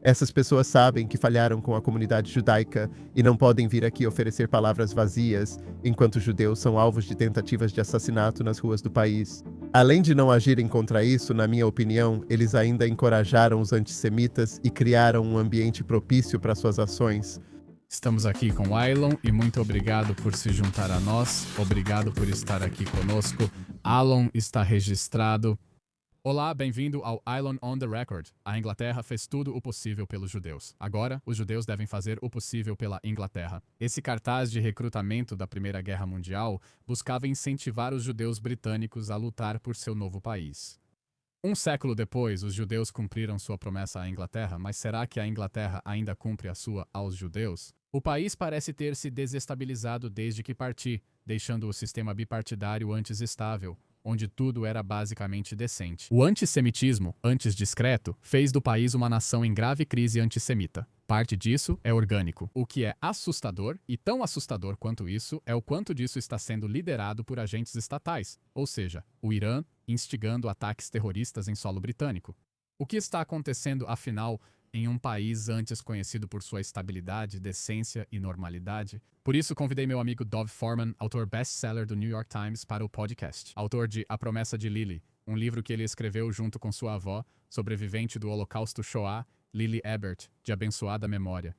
Essas pessoas sabem que falharam com a comunidade judaica e não podem vir aqui oferecer palavras vazias, enquanto judeus são alvos de tentativas de assassinato nas ruas do país. Além de não agirem contra isso, na minha opinião, eles ainda encorajaram os antissemitas e criaram um ambiente propício para suas ações. Estamos aqui com Aylon e muito obrigado por se juntar a nós. Obrigado por estar aqui conosco. Aylon está registrado. Olá, bem-vindo ao Aylon on the Record. A Inglaterra fez tudo o possível pelos judeus. Agora, os judeus devem fazer o possível pela Inglaterra. Esse cartaz de recrutamento da Primeira Guerra Mundial buscava incentivar os judeus britânicos a lutar por seu novo país. Um século depois, os judeus cumpriram sua promessa à Inglaterra, mas será que a Inglaterra ainda cumpre a sua aos judeus? O país parece ter se desestabilizado desde que parti, deixando o sistema bipartidário antes estável, onde tudo era basicamente decente. O antissemitismo, antes discreto, fez do país uma nação em grave crise antissemita. Parte disso é orgânico. O que é assustador, e tão assustador quanto isso, é o quanto disso está sendo liderado por agentes estatais, ou seja, o Irã instigando ataques terroristas em solo britânico. O que está acontecendo, afinal, em um país antes conhecido por sua estabilidade, decência e normalidade? Por isso, convidei meu amigo Dov Foreman, autor best-seller do New York Times, para o podcast. Autor de A Promessa de Lily, um livro que ele escreveu junto com sua avó, sobrevivente do Holocausto Shoah, Lily Ebert, de abençoada memória.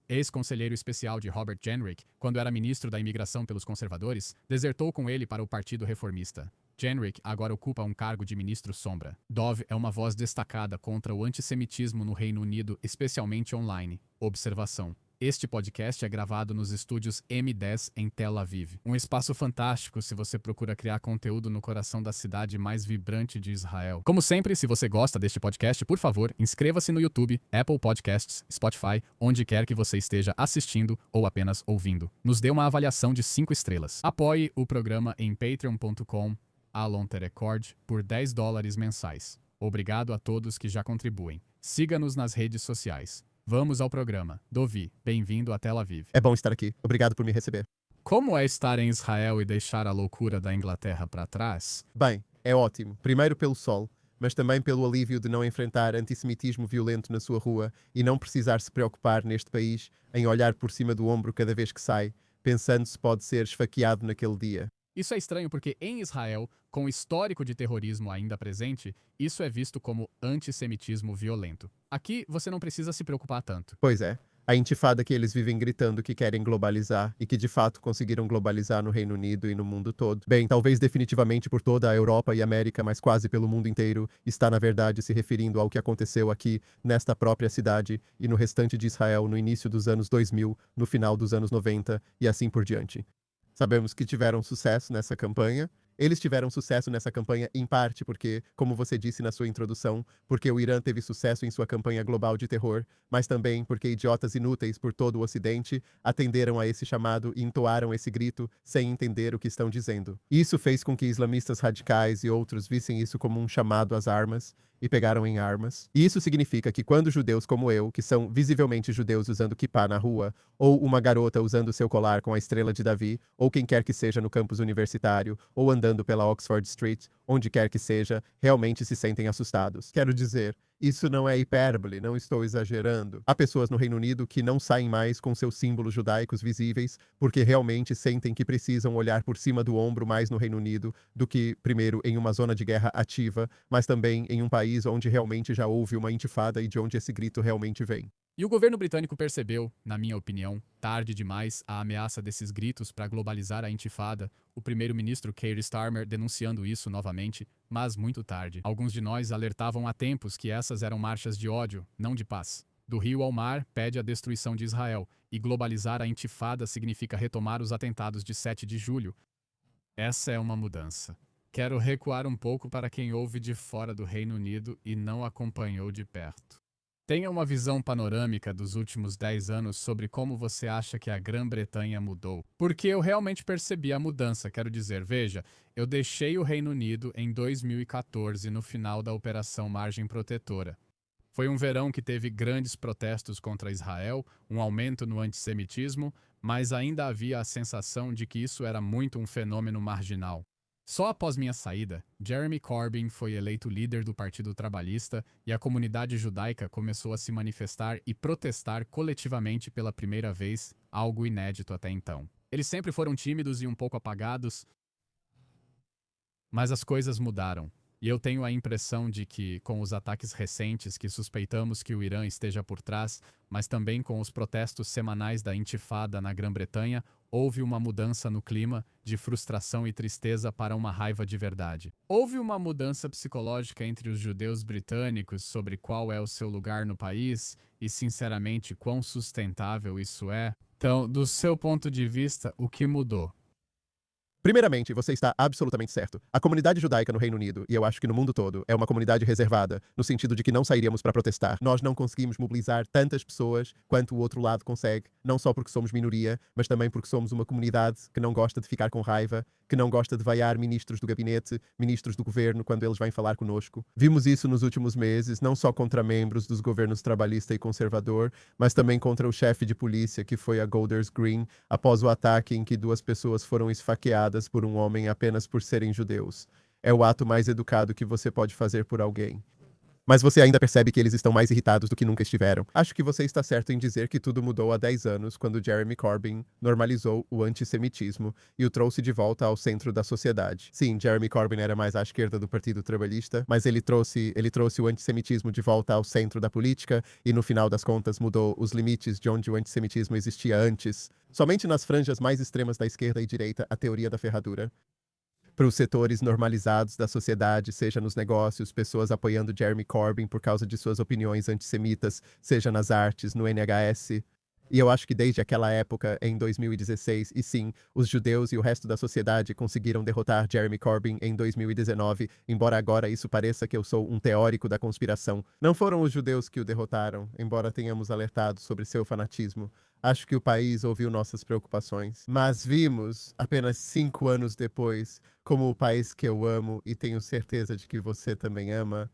Ex-conselheiro especial de Robert Jenrick, quando era ministro da imigração pelos conservadores, desertou com ele para o Partido Reformista. Jenrick agora ocupa um cargo de ministro sombra. Dov é uma voz destacada contra o antissemitismo no Reino Unido, especialmente online. Observação. Este podcast é gravado nos estúdios M10 em Tel Aviv. Um espaço fantástico se você procura criar conteúdo no coração da cidade mais vibrante de Israel. Como sempre, se você gosta deste podcast, por favor, inscreva-se no YouTube, Apple Podcasts, Spotify, onde quer que você esteja assistindo ou apenas ouvindo. Nos dê uma avaliação de 5 estrelas. Apoie o programa em patreon.com/AlonTheRecord por $10 mensais. Obrigado a todos que já contribuem. Siga-nos nas redes sociais. Vamos ao programa. Dovi, bem-vindo a Tel Aviv. É bom estar aqui. Obrigado por me receber. Como é estar em Israel e deixar a loucura da Inglaterra para trás? Bem, é ótimo. Primeiro pelo sol, mas também pelo alívio de não enfrentar antissemitismo violento na sua rua e não precisar se preocupar neste país em olhar por cima do ombro cada vez que sai, pensando se pode ser esfaqueado naquele dia. Isso é estranho porque em Israel, com o histórico de terrorismo ainda presente, isso é visto como antissemitismo violento. Aqui você não precisa se preocupar tanto. Pois é, a intifada que eles vivem gritando que querem globalizar e que de fato conseguiram globalizar no Reino Unido e no mundo todo. Bem, talvez definitivamente por toda a Europa e América, mas quase pelo mundo inteiro, está na verdade se referindo ao que aconteceu aqui, nesta própria cidade e no restante de Israel no início dos anos 2000, no final dos anos 90 e assim por diante. Sabemos que tiveram sucesso nessa campanha. Eles tiveram sucesso nessa campanha em parte porque, como você disse na sua introdução, porque o Irã teve sucesso em sua campanha global de terror, mas também porque idiotas inúteis por todo o Ocidente atenderam a esse chamado e entoaram esse grito sem entender o que estão dizendo. Isso fez com que islamistas radicais e outros vissem isso como um chamado às armas e pegaram em armas. E isso significa que quando judeus como eu, que são visivelmente judeus usando kippá na rua, ou uma garota usando seu colar com a estrela de Davi, ou quem quer que seja no campus universitário, ou andando pela Oxford Street, onde quer que seja, realmente se sentem assustados. Quero dizer, isso não é hipérbole, não estou exagerando. Há pessoas no Reino Unido que não saem mais com seus símbolos judaicos visíveis porque realmente sentem que precisam olhar por cima do ombro mais no Reino Unido do que, primeiro, em uma zona de guerra ativa, mas também em um país onde realmente já houve uma intifada e de onde esse grito realmente vem. E o governo britânico percebeu, na minha opinião, tarde demais, a ameaça desses gritos para globalizar a intifada, o primeiro-ministro Keir Starmer denunciando isso novamente, mas muito tarde. Alguns de nós alertavam há tempos que essas eram marchas de ódio, não de paz. Do rio ao mar pede a destruição de Israel, e globalizar a intifada significa retomar os atentados de 7 de julho. Essa é uma mudança. Quero recuar um pouco para quem ouve de fora do Reino Unido e não acompanhou de perto. Tenha uma visão panorâmica dos últimos 10 anos sobre como você acha que a Grã-Bretanha mudou. Porque eu realmente percebi a mudança, quero dizer, veja, eu deixei o Reino Unido em 2014 no final da Operação Margem Protetora. Foi um verão que teve grandes protestos contra Israel, um aumento no antissemitismo, mas ainda havia a sensação de que isso era muito um fenômeno marginal. Só após minha saída, Jeremy Corbyn foi eleito líder do Partido Trabalhista e a comunidade judaica começou a se manifestar e protestar coletivamente pela primeira vez, algo inédito até então. Eles sempre foram tímidos e um pouco apagados, mas as coisas mudaram. E eu tenho a impressão de que, com os ataques recentes que suspeitamos que o Irã esteja por trás, mas também com os protestos semanais da Intifada na Grã-Bretanha, houve uma mudança no clima, de frustração e tristeza para uma raiva de verdade. Houve uma mudança psicológica entre os judeus britânicos sobre qual é o seu lugar no país e, sinceramente, quão sustentável isso é. Então, do seu ponto de vista, o que mudou? Primeiramente, você está absolutamente certo. A comunidade judaica no Reino Unido, e eu acho que no mundo todo, é uma comunidade reservada, no sentido de que não sairíamos para protestar. Nós não conseguimos mobilizar tantas pessoas quanto o outro lado consegue, não só porque somos minoria, mas também porque somos uma comunidade que não gosta de ficar com raiva, que não gosta de vaiar ministros do gabinete, ministros do governo, quando eles vêm falar conosco. Vimos isso nos últimos meses, não só contra membros dos governos trabalhista e conservador, mas também contra o chefe de polícia, que foi a Golders Green, após o ataque em que 2 pessoas foram esfaqueadas por um homem apenas por serem judeus. É o ato mais educado que você pode fazer por alguém. Mas você ainda percebe que eles estão mais irritados do que nunca estiveram. Acho que você está certo em dizer que tudo mudou há 10 anos, quando Jeremy Corbyn normalizou o antissemitismo e o trouxe de volta ao centro da sociedade. Sim, Jeremy Corbyn era mais à esquerda do Partido Trabalhista, mas ele trouxe o antissemitismo de volta ao centro da política e, no final das contas, mudou os limites de onde o antissemitismo existia antes. Somente nas franjas mais extremas da esquerda e direita, a teoria da ferradura. Para os setores normalizados da sociedade, seja nos negócios, pessoas apoiando Jeremy Corbyn por causa de suas opiniões antissemitas, seja nas artes, no NHS. E eu acho que desde aquela época, em 2016, e sim, os judeus e o resto da sociedade conseguiram derrotar Jeremy Corbyn em 2019, embora agora isso pareça que eu sou um teórico da conspiração. Não foram os judeus que o derrotaram, embora tenhamos alertado sobre seu fanatismo. Acho que o país ouviu nossas preocupações. Mas vimos, apenas 5 anos depois, como o país que eu amo e tenho certeza de que você também ama,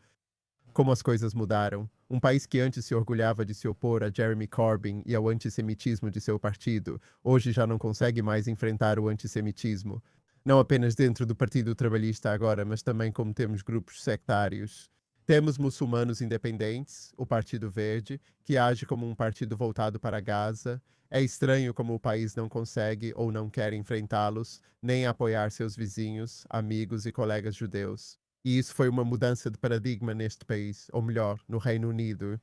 como as coisas mudaram. Um país que antes se orgulhava de se opor a Jeremy Corbyn e ao antissemitismo de seu partido, hoje já não consegue mais enfrentar o antissemitismo. Não apenas dentro do Partido Trabalhista agora, mas também como temos grupos sectários. Temos muçulmanos independentes, o Partido Verde, que age como um partido voltado para Gaza. É estranho como o país não consegue ou não quer enfrentá-los, nem apoiar seus vizinhos, amigos e colegas judeus. E isso foi uma mudança de paradigma neste país, ou melhor, no Reino Unido.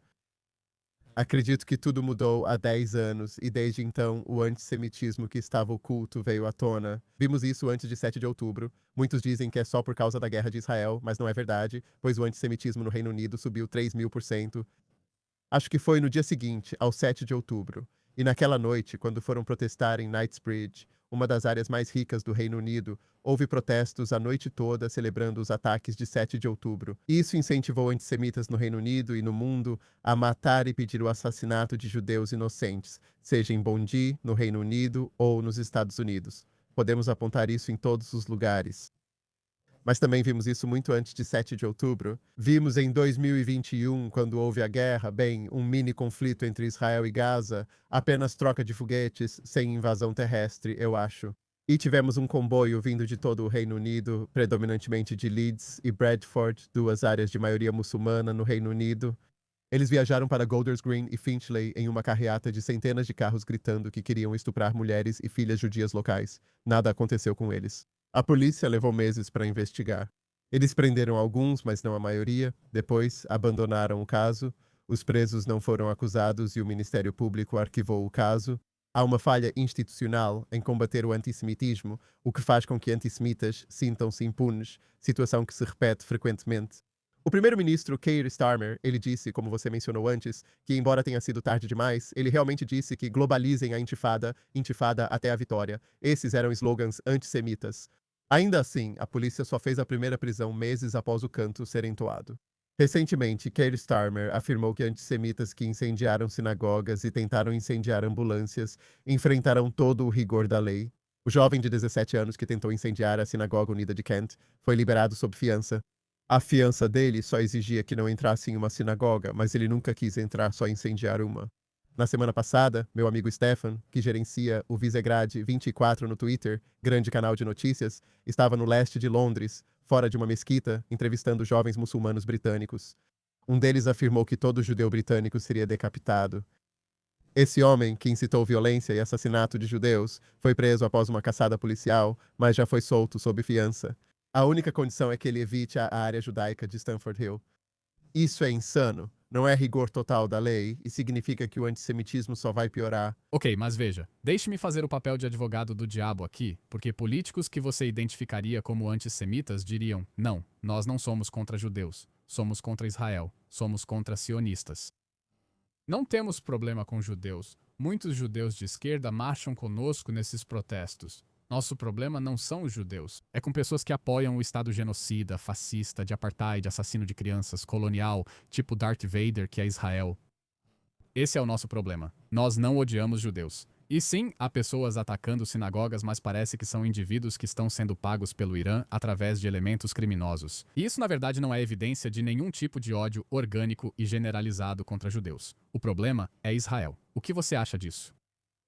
Acredito que tudo mudou há 10 anos e desde então o antissemitismo que estava oculto veio à tona. Vimos isso antes de 7 de outubro. Muitos dizem que é só por causa da guerra de Israel, mas não é verdade, pois o antissemitismo no Reino Unido subiu 3.000%. Acho que foi no dia seguinte, ao 7 de outubro. E naquela noite, quando foram protestar em Knightsbridge, uma das áreas mais ricas do Reino Unido, houve protestos a noite toda celebrando os ataques de 7 de outubro. Isso incentivou antissemitas no Reino Unido e no mundo a matar e pedir o assassinato de judeus inocentes, seja em Bondi, no Reino Unido ou nos Estados Unidos. Podemos apontar isso em todos os lugares. Mas também vimos isso muito antes de 7 de outubro. Vimos em 2021, quando houve a guerra, bem, um mini conflito entre Israel e Gaza, apenas troca de foguetes, sem invasão terrestre, eu acho. E tivemos um comboio vindo de todo o Reino Unido, predominantemente de Leeds e Bradford, 2 áreas de maioria muçulmana no Reino Unido. Eles viajaram para Golders Green e Finchley em uma carreata de centenas de carros gritando que queriam estuprar mulheres e filhas judias locais. Nada aconteceu com eles. A polícia levou meses para investigar. Eles prenderam alguns, mas não a maioria. Depois, abandonaram o caso. Os presos não foram acusados e o Ministério Público arquivou o caso. Há uma falha institucional em combater o antissemitismo, o que faz com que antissemitas sintam-se impunes, situação que se repete frequentemente. O primeiro-ministro Keir Starmer, ele disse, como você mencionou antes, que embora tenha sido tarde demais, ele realmente disse que globalizem a intifada até a vitória. Esses eram slogans antissemitas. Ainda assim, a polícia só fez a primeira prisão meses após o canto ser entoado. Recentemente, Keir Starmer afirmou que antissemitas que incendiaram sinagogas e tentaram incendiar ambulâncias enfrentarão todo o rigor da lei. O jovem de 17 anos que tentou incendiar a Sinagoga Unida de Kent foi liberado sob fiança. A fiança dele só exigia que não entrasse em uma sinagoga, mas ele nunca quis entrar só incendiar uma. Na semana passada, meu amigo Stefan, que gerencia o Visegrad 24 no Twitter, grande canal de notícias, estava no leste de Londres, fora de uma mesquita, entrevistando jovens muçulmanos britânicos. Um deles afirmou que todo judeu britânico seria decapitado. Esse homem, que incitou violência e assassinato de judeus, foi preso após uma caçada policial, mas já foi solto sob fiança. A única condição é que ele evite a área judaica de Stamford Hill. Isso é insano. Não é rigor total da lei e significa que o antissemitismo só vai piorar. Ok, mas veja, deixe-me fazer o papel de advogado do diabo aqui, porque políticos que você identificaria como antissemitas diriam: não, nós não somos contra judeus, somos contra Israel, somos contra sionistas. Não temos problema com judeus. Muitos judeus de esquerda marcham conosco nesses protestos. Nosso problema não são os judeus. É com pessoas que apoiam o Estado genocida, fascista, de apartheid, assassino de crianças, colonial, tipo Darth Vader, que é Israel. Esse é o nosso problema. Nós não odiamos judeus. E sim, há pessoas atacando sinagogas, mas parece que são indivíduos que estão sendo pagos pelo Irã através de elementos criminosos. E isso, na verdade, não é evidência de nenhum tipo de ódio orgânico e generalizado contra judeus. O problema é Israel. O que você acha disso?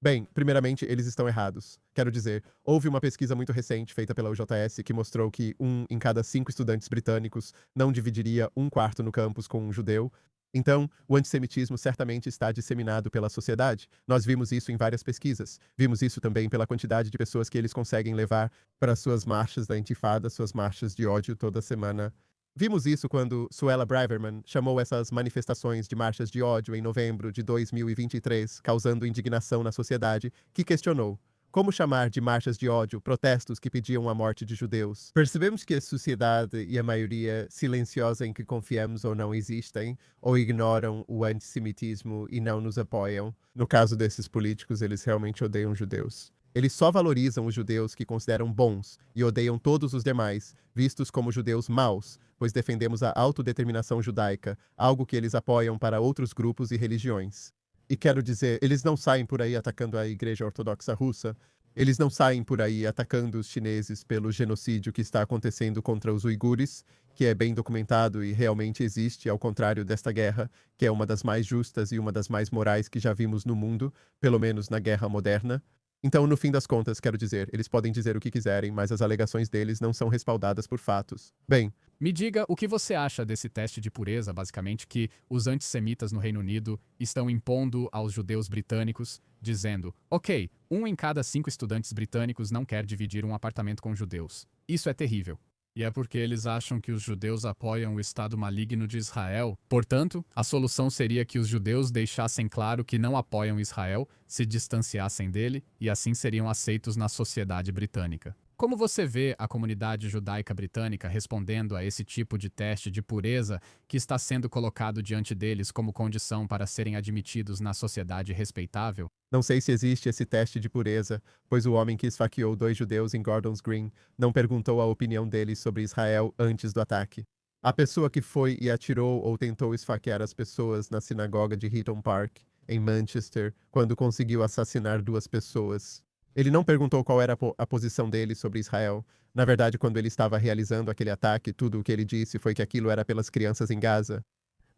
Bem, primeiramente, eles estão errados. Quero dizer, houve uma pesquisa muito recente feita pela UJS que mostrou que 1 em cada 5 estudantes britânicos não dividiria um quarto no campus com um judeu. Então, o antissemitismo certamente está disseminado pela sociedade. Nós vimos isso em várias pesquisas. Vimos isso também pela quantidade de pessoas que eles conseguem levar para suas marchas da Intifada, suas marchas de ódio toda semana. Vimos isso quando Suella Braverman chamou essas manifestações de marchas de ódio em novembro de 2023, causando indignação na sociedade, que questionou: como chamar de marchas de ódio protestos que pediam a morte de judeus? Percebemos que a sociedade e a maioria silenciosa em que confiamos ou não existem, ou ignoram o antissemitismo e não nos apoiam. No caso desses políticos, eles realmente odeiam judeus. Eles só valorizam os judeus que consideram bons e odeiam todos os demais, vistos como judeus maus, pois defendemos a autodeterminação judaica, algo que eles apoiam para outros grupos e religiões. E quero dizer, eles não saem por aí atacando a Igreja Ortodoxa Russa, eles não saem por aí atacando os chineses pelo genocídio que está acontecendo contra os uigures, que é bem documentado e realmente existe, ao contrário desta guerra, que é uma das mais justas e uma das mais morais que já vimos no mundo, pelo menos na guerra moderna. Então, no fim das contas, quero dizer, eles podem dizer o que quiserem, mas as alegações deles não são respaldadas por fatos. Bem, Me diga o que você acha desse teste de pureza, basicamente, que os antissemitas no Reino Unido estão impondo aos judeus britânicos, dizendo: ok, 1 em cada 5 estudantes britânicos não quer dividir um apartamento com judeus. Isso é terrível. E é porque eles acham que os judeus apoiam o Estado maligno de Israel. Portanto, a solução seria que os judeus deixassem claro que não apoiam Israel, se distanciassem dele e assim seriam aceitos na sociedade britânica. Como você vê a comunidade judaica britânica respondendo a esse tipo de teste de pureza que está sendo colocado diante deles como condição para serem admitidos na sociedade respeitável? não sei se existe esse teste de pureza, pois o homem que esfaqueou 2 judeus em Gordon's Green não perguntou a opinião deles sobre Israel antes do ataque. A pessoa que foi e atirou ou tentou esfaquear as pessoas na sinagoga de Heaton Park, em Manchester, quando conseguiu assassinar 2 pessoas. Ele não perguntou qual era a posição dele sobre Israel. Na verdade, quando ele estava realizando aquele ataque, tudo o que ele disse foi que aquilo era pelas crianças em Gaza.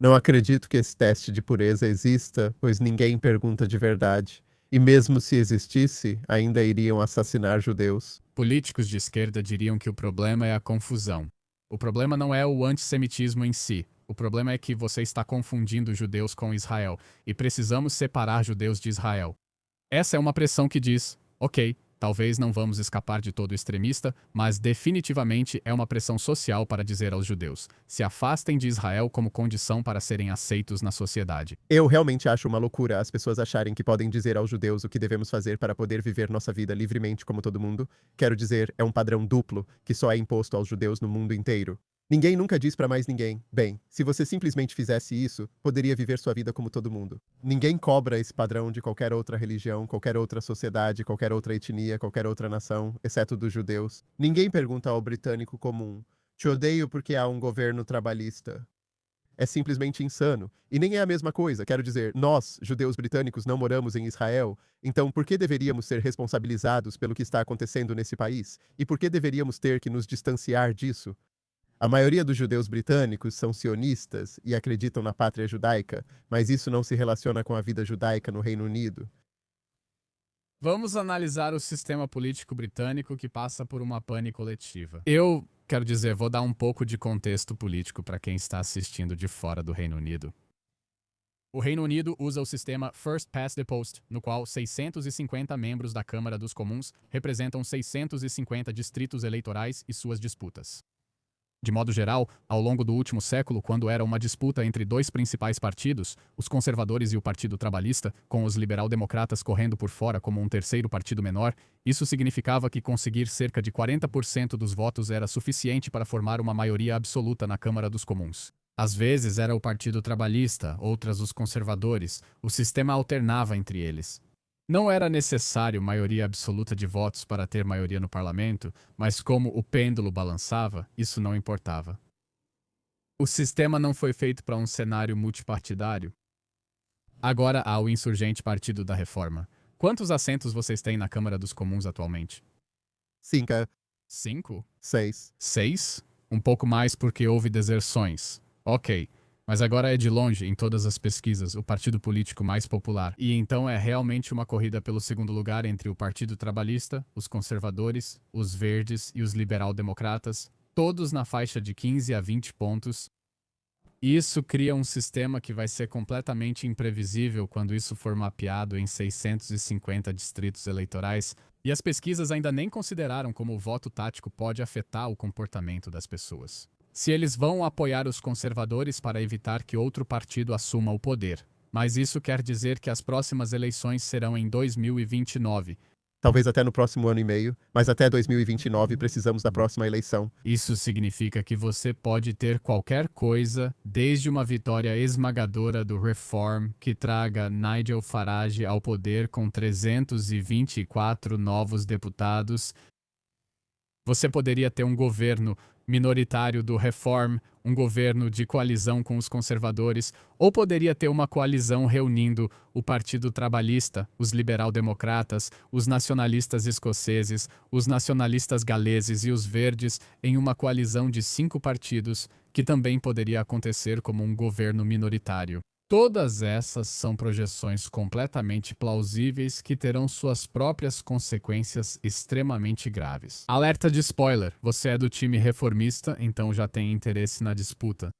Não acredito que esse teste de pureza exista, pois ninguém pergunta de verdade. E mesmo se existisse, ainda iriam assassinar judeus. Políticos de esquerda diriam que o problema é a confusão. O problema não é o antissemitismo em si. O problema é que você está confundindo judeus com Israel e precisamos separar judeus de Israel. Essa é uma pressão que diz: ok, talvez não vamos escapar de todo extremista, mas definitivamente é uma pressão social para dizer aos judeus: se afastem de Israel como condição para serem aceitos na sociedade. Eu realmente acho uma loucura as pessoas acharem que podem dizer aos judeus o que devemos fazer para poder viver nossa vida livremente como todo mundo. Quero dizer, é um padrão duplo que só é imposto aos judeus no mundo inteiro. Ninguém nunca diz para mais ninguém: bem, se você simplesmente fizesse isso, poderia viver sua vida como todo mundo. Ninguém cobra esse padrão de qualquer outra religião, qualquer outra sociedade, qualquer outra etnia, qualquer outra nação, exceto dos judeus. Ninguém pergunta ao britânico comum: te odeio porque há um governo trabalhista. É simplesmente insano. E nem é a mesma coisa. Quero dizer, nós, judeus britânicos, não moramos em Israel. Então, por que deveríamos ser responsabilizados pelo que está acontecendo nesse país? E por que deveríamos ter que nos distanciar disso? A maioria dos judeus britânicos são sionistas e acreditam na pátria judaica, mas isso não se relaciona com a vida judaica no Reino Unido. Vamos analisar o sistema político britânico que passa por uma pane coletiva. Quero dizer, vou dar um pouco de contexto político para quem está assistindo de fora do Reino Unido. O Reino Unido usa o sistema First Past the Post, no qual 650 membros da Câmara dos Comuns representam 650 distritos eleitorais e suas disputas. De modo geral, ao longo do último século, quando era uma disputa entre dois principais partidos, os conservadores e o Partido Trabalhista, com os liberal-democratas correndo por fora como um terceiro partido menor, isso significava que conseguir cerca de 40% dos votos era suficiente para formar uma maioria absoluta na Câmara dos Comuns. Às vezes era o Partido Trabalhista, outras os conservadores, o sistema alternava entre eles. Não era necessário maioria absoluta de votos para ter maioria no parlamento, mas como o pêndulo balançava, isso não importava. O sistema não foi feito para um cenário multipartidário. Agora há o insurgente Partido da Reforma. Quantos assentos vocês têm na Câmara dos Comuns atualmente? 5, 5? 6. 6? Um pouco mais porque houve deserções. Ok. Mas agora é de longe, em todas as pesquisas, o partido político mais popular. E então é realmente uma corrida pelo segundo lugar entre o Partido Trabalhista, os conservadores, os verdes e os liberal-democratas, todos na faixa de 15 a 20 pontos. Isso cria um sistema que vai ser completamente imprevisível quando isso for mapeado em 650 distritos eleitorais, e as pesquisas ainda nem consideraram como o voto tático pode afetar o comportamento das pessoas. Se eles vão apoiar os conservadores para evitar que outro partido assuma o poder. Mas isso quer dizer que as próximas eleições serão em 2029. Talvez até no próximo ano e meio, mas até 2029 precisamos da próxima eleição. Isso significa que você pode ter qualquer coisa, desde uma vitória esmagadora do Reform, que traga Nigel Farage ao poder com 324 novos deputados. Você poderia ter um governo minoritário do Reform, um governo de coalizão com os conservadores, ou poderia ter uma coalizão reunindo o Partido Trabalhista, os liberal-democratas, os nacionalistas escoceses, os nacionalistas galeses e os verdes em uma coalizão de 5 partidos, que também poderia acontecer como um governo minoritário. Todas essas são projeções completamente plausíveis que terão suas próprias consequências extremamente graves. Alerta de spoiler: você é do time reformista, então já tem interesse na disputa.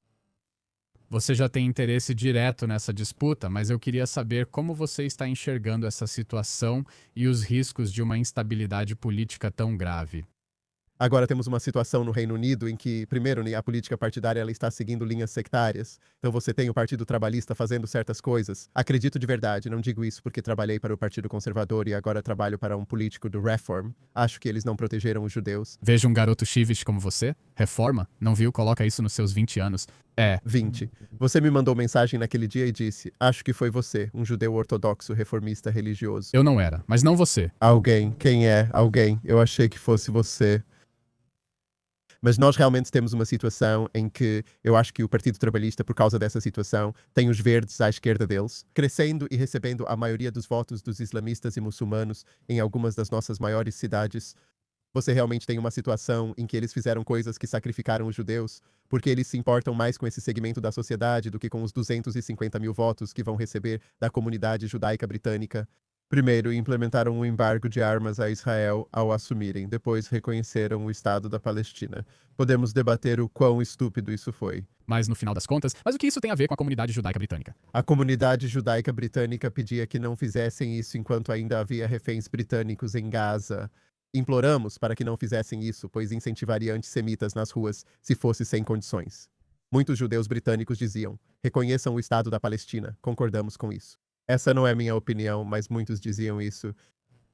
Você já tem interesse direto nessa disputa, mas eu queria saber como você está enxergando essa situação e os riscos de uma instabilidade política tão grave. Agora temos uma situação no Reino Unido em que, primeiro, a política partidária ela está seguindo linhas sectárias. Então você tem o Partido Trabalhista fazendo certas coisas. Acredito de verdade, não digo isso porque trabalhei para o Partido Conservador e agora trabalho para um político do Reform. Acho que eles não protegeram os judeus. Veja um garoto chivish como você. Reforma? Não viu? Coloca isso nos seus 20 anos. 20. Você me mandou mensagem naquele dia e disse: acho que foi você, um judeu ortodoxo reformista religioso. Eu não era, mas não você. Alguém. Quem é? Alguém. Eu achei que fosse você. Mas nós realmente temos uma situação em que eu acho que o Partido Trabalhista, por causa dessa situação, tem os verdes à esquerda deles, crescendo e recebendo a maioria dos votos dos islamistas e muçulmanos em algumas das nossas maiores cidades. Você realmente tem uma situação em que eles fizeram coisas que sacrificaram os judeus, porque eles se importam mais com esse segmento da sociedade do que com os 250 mil votos que vão receber da comunidade judaica britânica. Primeiro, implementaram um embargo de armas a Israel ao assumirem, depois reconheceram o Estado da Palestina. Podemos debater o quão estúpido isso foi. Mas no final das contas, o que isso tem a ver com a comunidade judaica britânica? A comunidade judaica britânica pedia que não fizessem isso enquanto ainda havia reféns britânicos em Gaza. Imploramos para que não fizessem isso, pois incentivaria antissemitas nas ruas se fosse sem condições. Muitos judeus britânicos diziam: reconheçam o Estado da Palestina, concordamos com isso. Essa não é minha opinião, mas muitos diziam isso.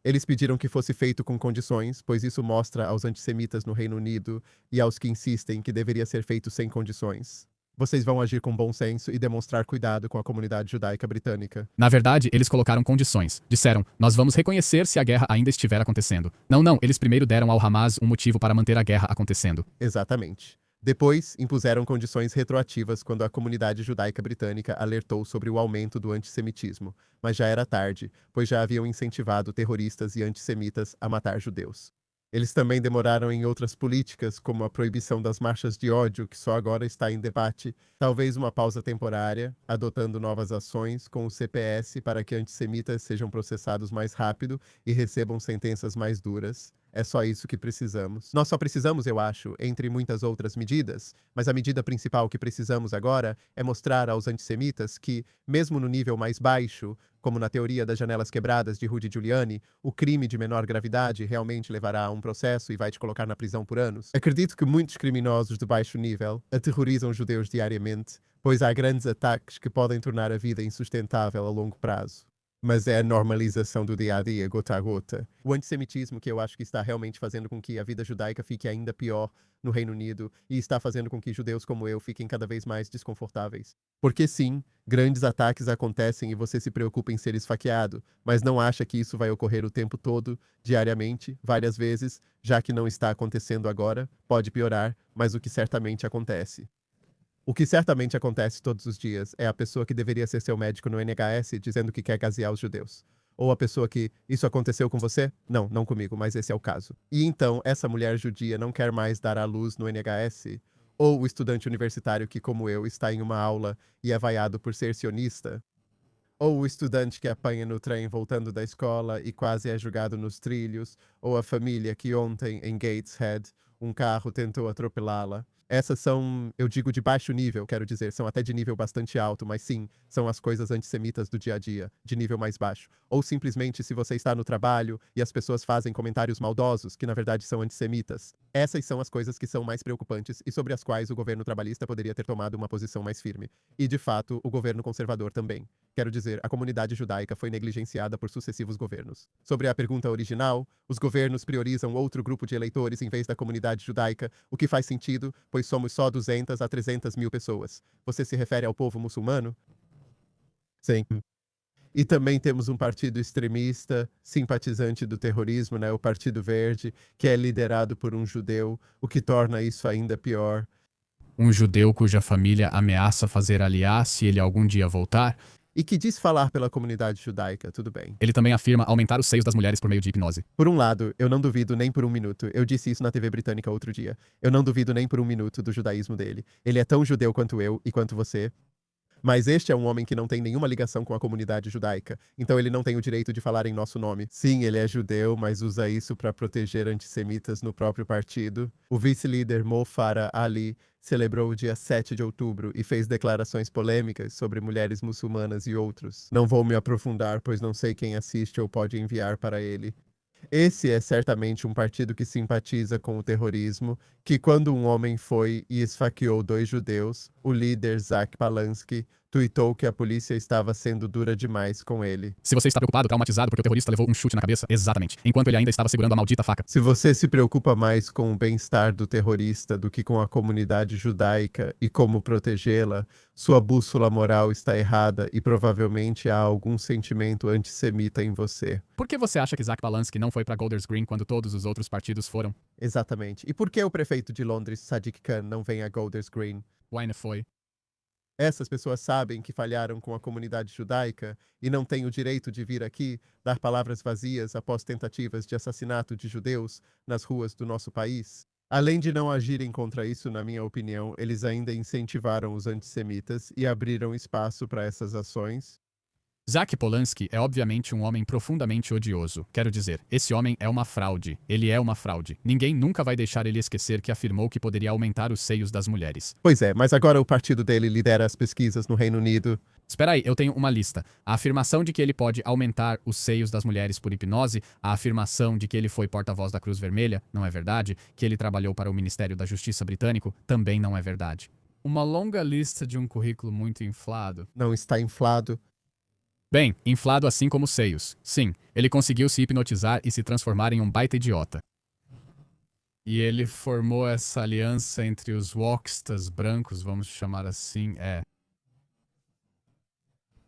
Eles pediram que fosse feito com condições, pois isso mostra aos antissemitas no Reino Unido e aos que insistem que deveria ser feito sem condições. Vocês vão agir com bom senso e demonstrar cuidado com a comunidade judaica britânica. Na verdade, eles colocaram condições. Disseram: nós vamos reconhecer se a guerra ainda estiver acontecendo. Não, eles primeiro deram ao Hamas um motivo para manter a guerra acontecendo. Exatamente. Depois, impuseram condições retroativas quando a comunidade judaica britânica alertou sobre o aumento do antissemitismo, mas já era tarde, pois já haviam incentivado terroristas e antissemitas a matar judeus. Eles também demoraram em outras políticas, como a proibição das marchas de ódio, que só agora está em debate, talvez uma pausa temporária, adotando novas ações com o CPS para que antissemitas sejam processados mais rápido e recebam sentenças mais duras. É só isso que precisamos. Nós só precisamos, eu acho, entre muitas outras medidas, mas a medida principal que precisamos agora é mostrar aos antissemitas que, mesmo no nível mais baixo, como na teoria das janelas quebradas de Rudy Giuliani, o crime de menor gravidade realmente levará a um processo e vai te colocar na prisão por anos. Acredito que muitos criminosos de baixo nível aterrorizam judeus diariamente, pois há grandes ataques que podem tornar a vida insustentável a longo prazo. Mas é a normalização do dia a dia, gota a gota. O antissemitismo que eu acho que está realmente fazendo com que a vida judaica fique ainda pior no Reino Unido e está fazendo com que judeus como eu fiquem cada vez mais desconfortáveis. Porque sim, grandes ataques acontecem e você se preocupa em ser esfaqueado, mas não acha que isso vai ocorrer o tempo todo, diariamente, várias vezes, já que não está acontecendo agora, pode piorar, mas o que certamente acontece. O que certamente acontece todos os dias é a pessoa que deveria ser seu médico no NHS dizendo que quer gasear os judeus. Ou a pessoa que, isso aconteceu com você? Não, não comigo, mas esse é o caso. E então, essa mulher judia não quer mais dar à luz no NHS? Ou o estudante universitário que, como eu, está em uma aula e é vaiado por ser sionista? Ou o estudante que apanha no trem voltando da escola e quase é jogado nos trilhos? Ou a família que ontem, em Gateshead, um carro tentou atropelá-la? Essas são, eu digo de baixo nível, quero dizer, são até de nível bastante alto, mas sim, são as coisas antissemitas do dia a dia, de nível mais baixo. Ou simplesmente se você está no trabalho e as pessoas fazem comentários maldosos, que na verdade são antissemitas. Essas são as coisas que são mais preocupantes e sobre as quais o governo trabalhista poderia ter tomado uma posição mais firme. E, de fato, o governo conservador também. Quero dizer, a comunidade judaica foi negligenciada por sucessivos governos. Sobre a pergunta original, os governos priorizam outro grupo de eleitores em vez da comunidade judaica, o que faz sentido, pois somos só 200 a 300 mil pessoas. Você se refere ao povo muçulmano? Sim. E também temos um partido extremista, simpatizante do terrorismo, né? O Partido Verde, que é liderado por um judeu, o que torna isso ainda pior. Um judeu cuja família ameaça fazer aliá se ele algum dia voltar. E que diz falar pela comunidade judaica, tudo bem. Ele também afirma aumentar os seios das mulheres por meio de hipnose. Por um lado, eu não duvido nem por um minuto, eu disse isso na TV britânica outro dia, eu não duvido nem por um minuto do judaísmo dele. Ele é tão judeu quanto eu e quanto você. Mas este é um homem que não tem nenhuma ligação com a comunidade judaica, então ele não tem o direito de falar em nosso nome. Sim, ele é judeu, mas usa isso para proteger antissemitas no próprio partido. O vice-líder Mo Farah Ali celebrou o dia 7 de outubro e fez declarações polêmicas sobre mulheres muçulmanas e outros. Não vou me aprofundar, pois não sei quem assiste ou pode enviar para ele. Esse é certamente um partido que simpatiza com o terrorismo, que quando um homem foi e esfaqueou 2 judeus, o líder Zach Palansky tuitou que a polícia estava sendo dura demais com ele. Se você está preocupado, traumatizado porque o terrorista levou um chute na cabeça, exatamente, enquanto ele ainda estava segurando a maldita faca. Se você se preocupa mais com o bem-estar do terrorista do que com a comunidade judaica e como protegê-la, sua bússola moral está errada e provavelmente há algum sentimento antissemita em você. Por que você acha que Zach Palansky não foi para Golders Green quando todos os outros partidos foram? Exatamente. E por que o prefeito de Londres, Sadiq Khan, não vem a Golders Green? Wayne foi. Essas pessoas sabem que falharam com a comunidade judaica e não têm o direito de vir aqui dar palavras vazias após tentativas de assassinato de judeus nas ruas do nosso país. Além de não agirem contra isso, na minha opinião, eles ainda incentivaram os antissemitas e abriram espaço para essas ações. Zach Polansky é obviamente um homem profundamente odioso. Quero dizer, esse homem é uma fraude. Ele é uma fraude. Ninguém nunca vai deixar ele esquecer que afirmou que poderia aumentar os seios das mulheres. Pois é, mas agora o partido dele lidera as pesquisas no Reino Unido. Espera aí, eu tenho uma lista. A afirmação de que ele pode aumentar os seios das mulheres por hipnose, a afirmação de que ele foi porta-voz da Cruz Vermelha, não é verdade, que ele trabalhou para o Ministério da Justiça britânico, também não é verdade. Uma longa lista de um currículo muito inflado. Não está inflado. Bem, inflado assim como os seios. Sim, ele conseguiu se hipnotizar e se transformar em um baita idiota. E ele formou essa aliança entre os wokstas brancos, vamos chamar assim,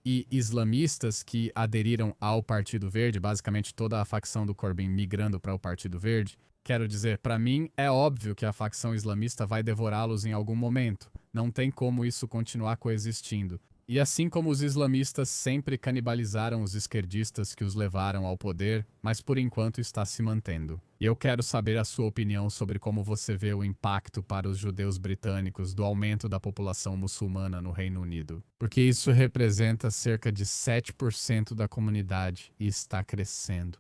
e islamistas que aderiram ao Partido Verde, basicamente toda a facção do Corbyn migrando para o Partido Verde. Quero dizer, para mim é óbvio que a facção islamista vai devorá-los em algum momento. Não tem como isso continuar coexistindo. E assim como os islamistas sempre canibalizaram os esquerdistas que os levaram ao poder, mas por enquanto está se mantendo. E eu quero saber a sua opinião sobre como você vê o impacto para os judeus britânicos do aumento da população muçulmana no Reino Unido. Porque isso representa cerca de 7% da comunidade e está crescendo.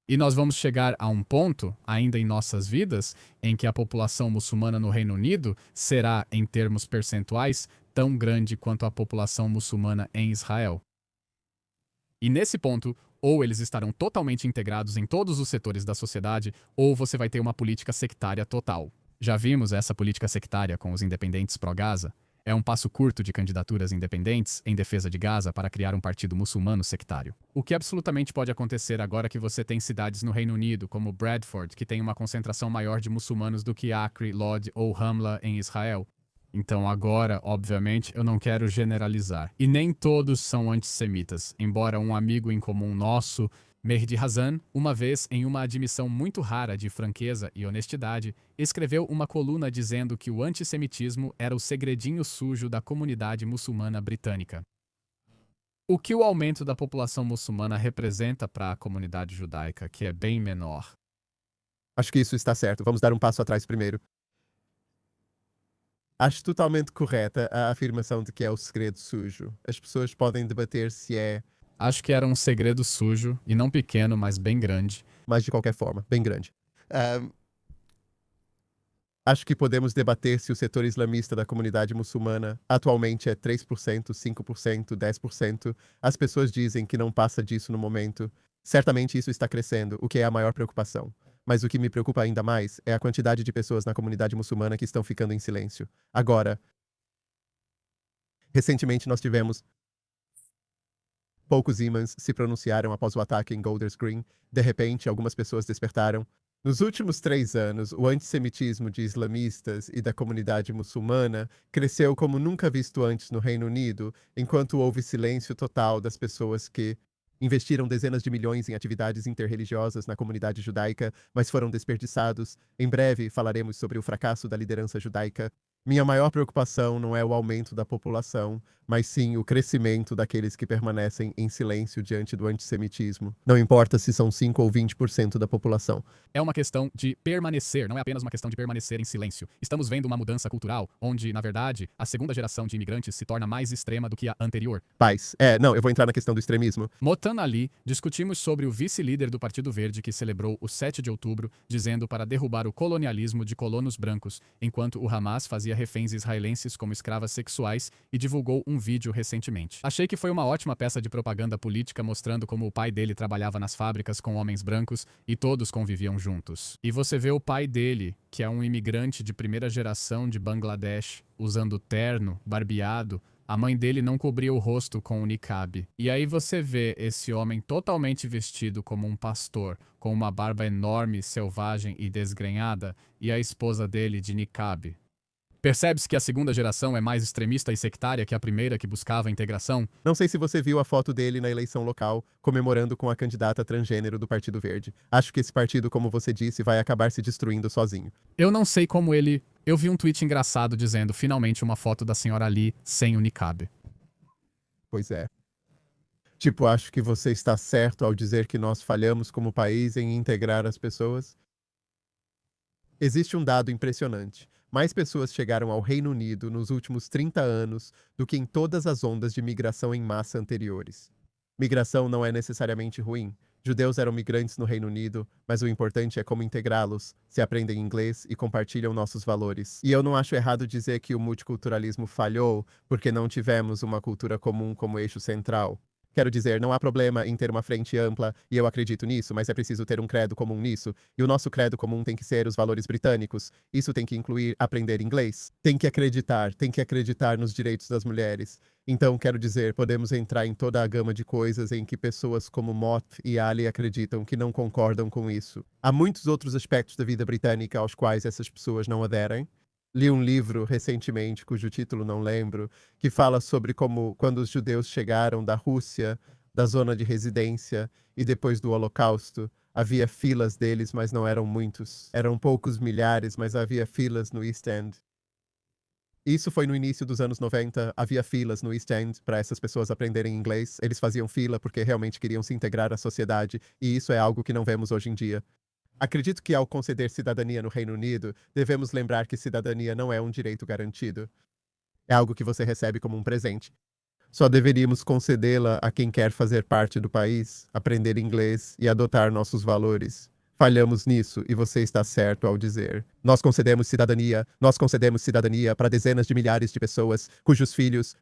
E nós vamos chegar a um ponto, ainda em nossas vidas, em que a população muçulmana no Reino Unido será, em termos percentuais, tão grande quanto a população muçulmana em Israel. E nesse ponto, ou eles estarão totalmente integrados em todos os setores da sociedade, ou você vai ter uma política sectária total. Já vimos essa política sectária com os independentes pró-Gaza. É um passo curto de candidaturas independentes em defesa de Gaza para criar um partido muçulmano sectário. O que absolutamente pode acontecer agora que você tem cidades no Reino Unido, como Bradford, que tem uma concentração maior de muçulmanos do que Acre, Lod ou Ramla em Israel. Então agora, obviamente, eu não quero generalizar. E nem todos são antissemitas, embora um amigo em comum nosso, Mehdi Hassan, uma vez, em uma admissão muito rara de franqueza e honestidade, escreveu uma coluna dizendo que o antissemitismo era o segredinho sujo da comunidade muçulmana britânica. O que o aumento da população muçulmana representa para a comunidade judaica, que é bem menor? Acho que isso está certo. Vamos dar um passo atrás primeiro. Acho totalmente correta a afirmação de que é o segredo sujo. As pessoas podem debater se é, Acho que era um segredo sujo, e não pequeno, mas bem grande. mas de qualquer forma, bem grande. Acho que podemos debater se o setor islamista da comunidade muçulmana atualmente é 3%, 5%, 10%. As pessoas dizem que não passa disso no momento. Certamente isso está crescendo, o que é a maior preocupação. Mas o que me preocupa ainda mais é a quantidade de pessoas na comunidade muçulmana que estão ficando em silêncio. Agora, recentemente nós tivemos poucos imãs se pronunciaram após o ataque em Golders Green. De repente, algumas pessoas despertaram. Nos últimos 3 anos, o antissemitismo de islamistas e da comunidade muçulmana cresceu como nunca visto antes no Reino Unido, enquanto houve silêncio total das pessoas que investiram dezenas de milhões em atividades interreligiosas na comunidade judaica, mas foram desperdiçados. Em breve falaremos sobre o fracasso da liderança judaica. Minha maior preocupação não é o aumento da população, mas sim o crescimento daqueles que permanecem em silêncio diante do antissemitismo. Não importa se são 5 ou 20% da população. É uma questão de permanecer, não é apenas uma questão de permanecer em silêncio. Estamos vendo uma mudança cultural, onde, na verdade, a segunda geração de imigrantes se torna mais extrema do que a anterior. Paz. Não, eu vou entrar na questão do extremismo. Motan Ali, discutimos sobre o vice-líder do Partido Verde que celebrou o 7 de outubro, dizendo para derrubar o colonialismo de colonos brancos, enquanto o Hamas fazia reféns israelenses como escravas sexuais e divulgou um vídeo recentemente. Achei que foi uma ótima peça de propaganda política mostrando como o pai dele trabalhava nas fábricas com homens brancos e todos conviviam juntos. E você vê o pai dele, que é um imigrante de primeira geração de Bangladesh, usando terno, barbeado. A mãe dele não cobria o rosto com o niqab. E aí você vê esse homem totalmente vestido como um pastor, com uma barba enorme, selvagem e desgrenhada, e a esposa dele de niqab. Percebe-se que a segunda geração é mais extremista e sectária que a primeira que buscava a integração? Não sei se você viu a foto dele na eleição local, comemorando com a candidata transgênero do Partido Verde. Acho que esse partido, como você disse, vai acabar se destruindo sozinho. Eu não sei como ele... Eu vi um tweet engraçado dizendo finalmente uma foto da senhora Ali sem o niqab. Pois é. Tipo, acho que você está certo ao dizer que nós falhamos como país em integrar as pessoas. Existe um dado impressionante. Mais pessoas chegaram ao Reino Unido nos últimos 30 anos do que em todas as ondas de migração em massa anteriores. Migração não é necessariamente ruim. Judeus eram migrantes no Reino Unido, mas o importante é como integrá-los, se aprendem inglês e compartilham nossos valores. E eu não acho errado dizer que o multiculturalismo falhou porque não tivemos uma cultura comum como eixo central. Quero dizer, não há problema em ter uma frente ampla, e eu acredito nisso, mas é preciso ter um credo comum nisso, e o nosso credo comum tem que ser os valores britânicos. Isso tem que incluir aprender inglês. Tem que acreditar nos direitos das mulheres. Então, quero dizer, podemos entrar em toda a gama de coisas em que pessoas como Mott e Ali acreditam que não concordam com isso. Há muitos outros aspectos da vida britânica aos quais essas pessoas não aderem. Li um livro recentemente, cujo título não lembro, que fala sobre como, quando os judeus chegaram da Rússia, da zona de residência, e depois do Holocausto, havia filas deles, mas não eram muitos. Eram poucos milhares, mas havia filas no East End. Isso foi no início dos anos 90, havia filas no East End para essas pessoas aprenderem inglês. Eles faziam fila porque realmente queriam se integrar à sociedade, e isso é algo que não vemos hoje em dia. Acredito que ao conceder cidadania no Reino Unido, devemos lembrar que cidadania não é um direito garantido. É algo que você recebe como um presente. Só deveríamos concedê-la a quem quer fazer parte do país, aprender inglês e adotar nossos valores. Falhamos nisso e você está certo ao dizer. Nós concedemos cidadania para dezenas de milhares de pessoas cujos filhos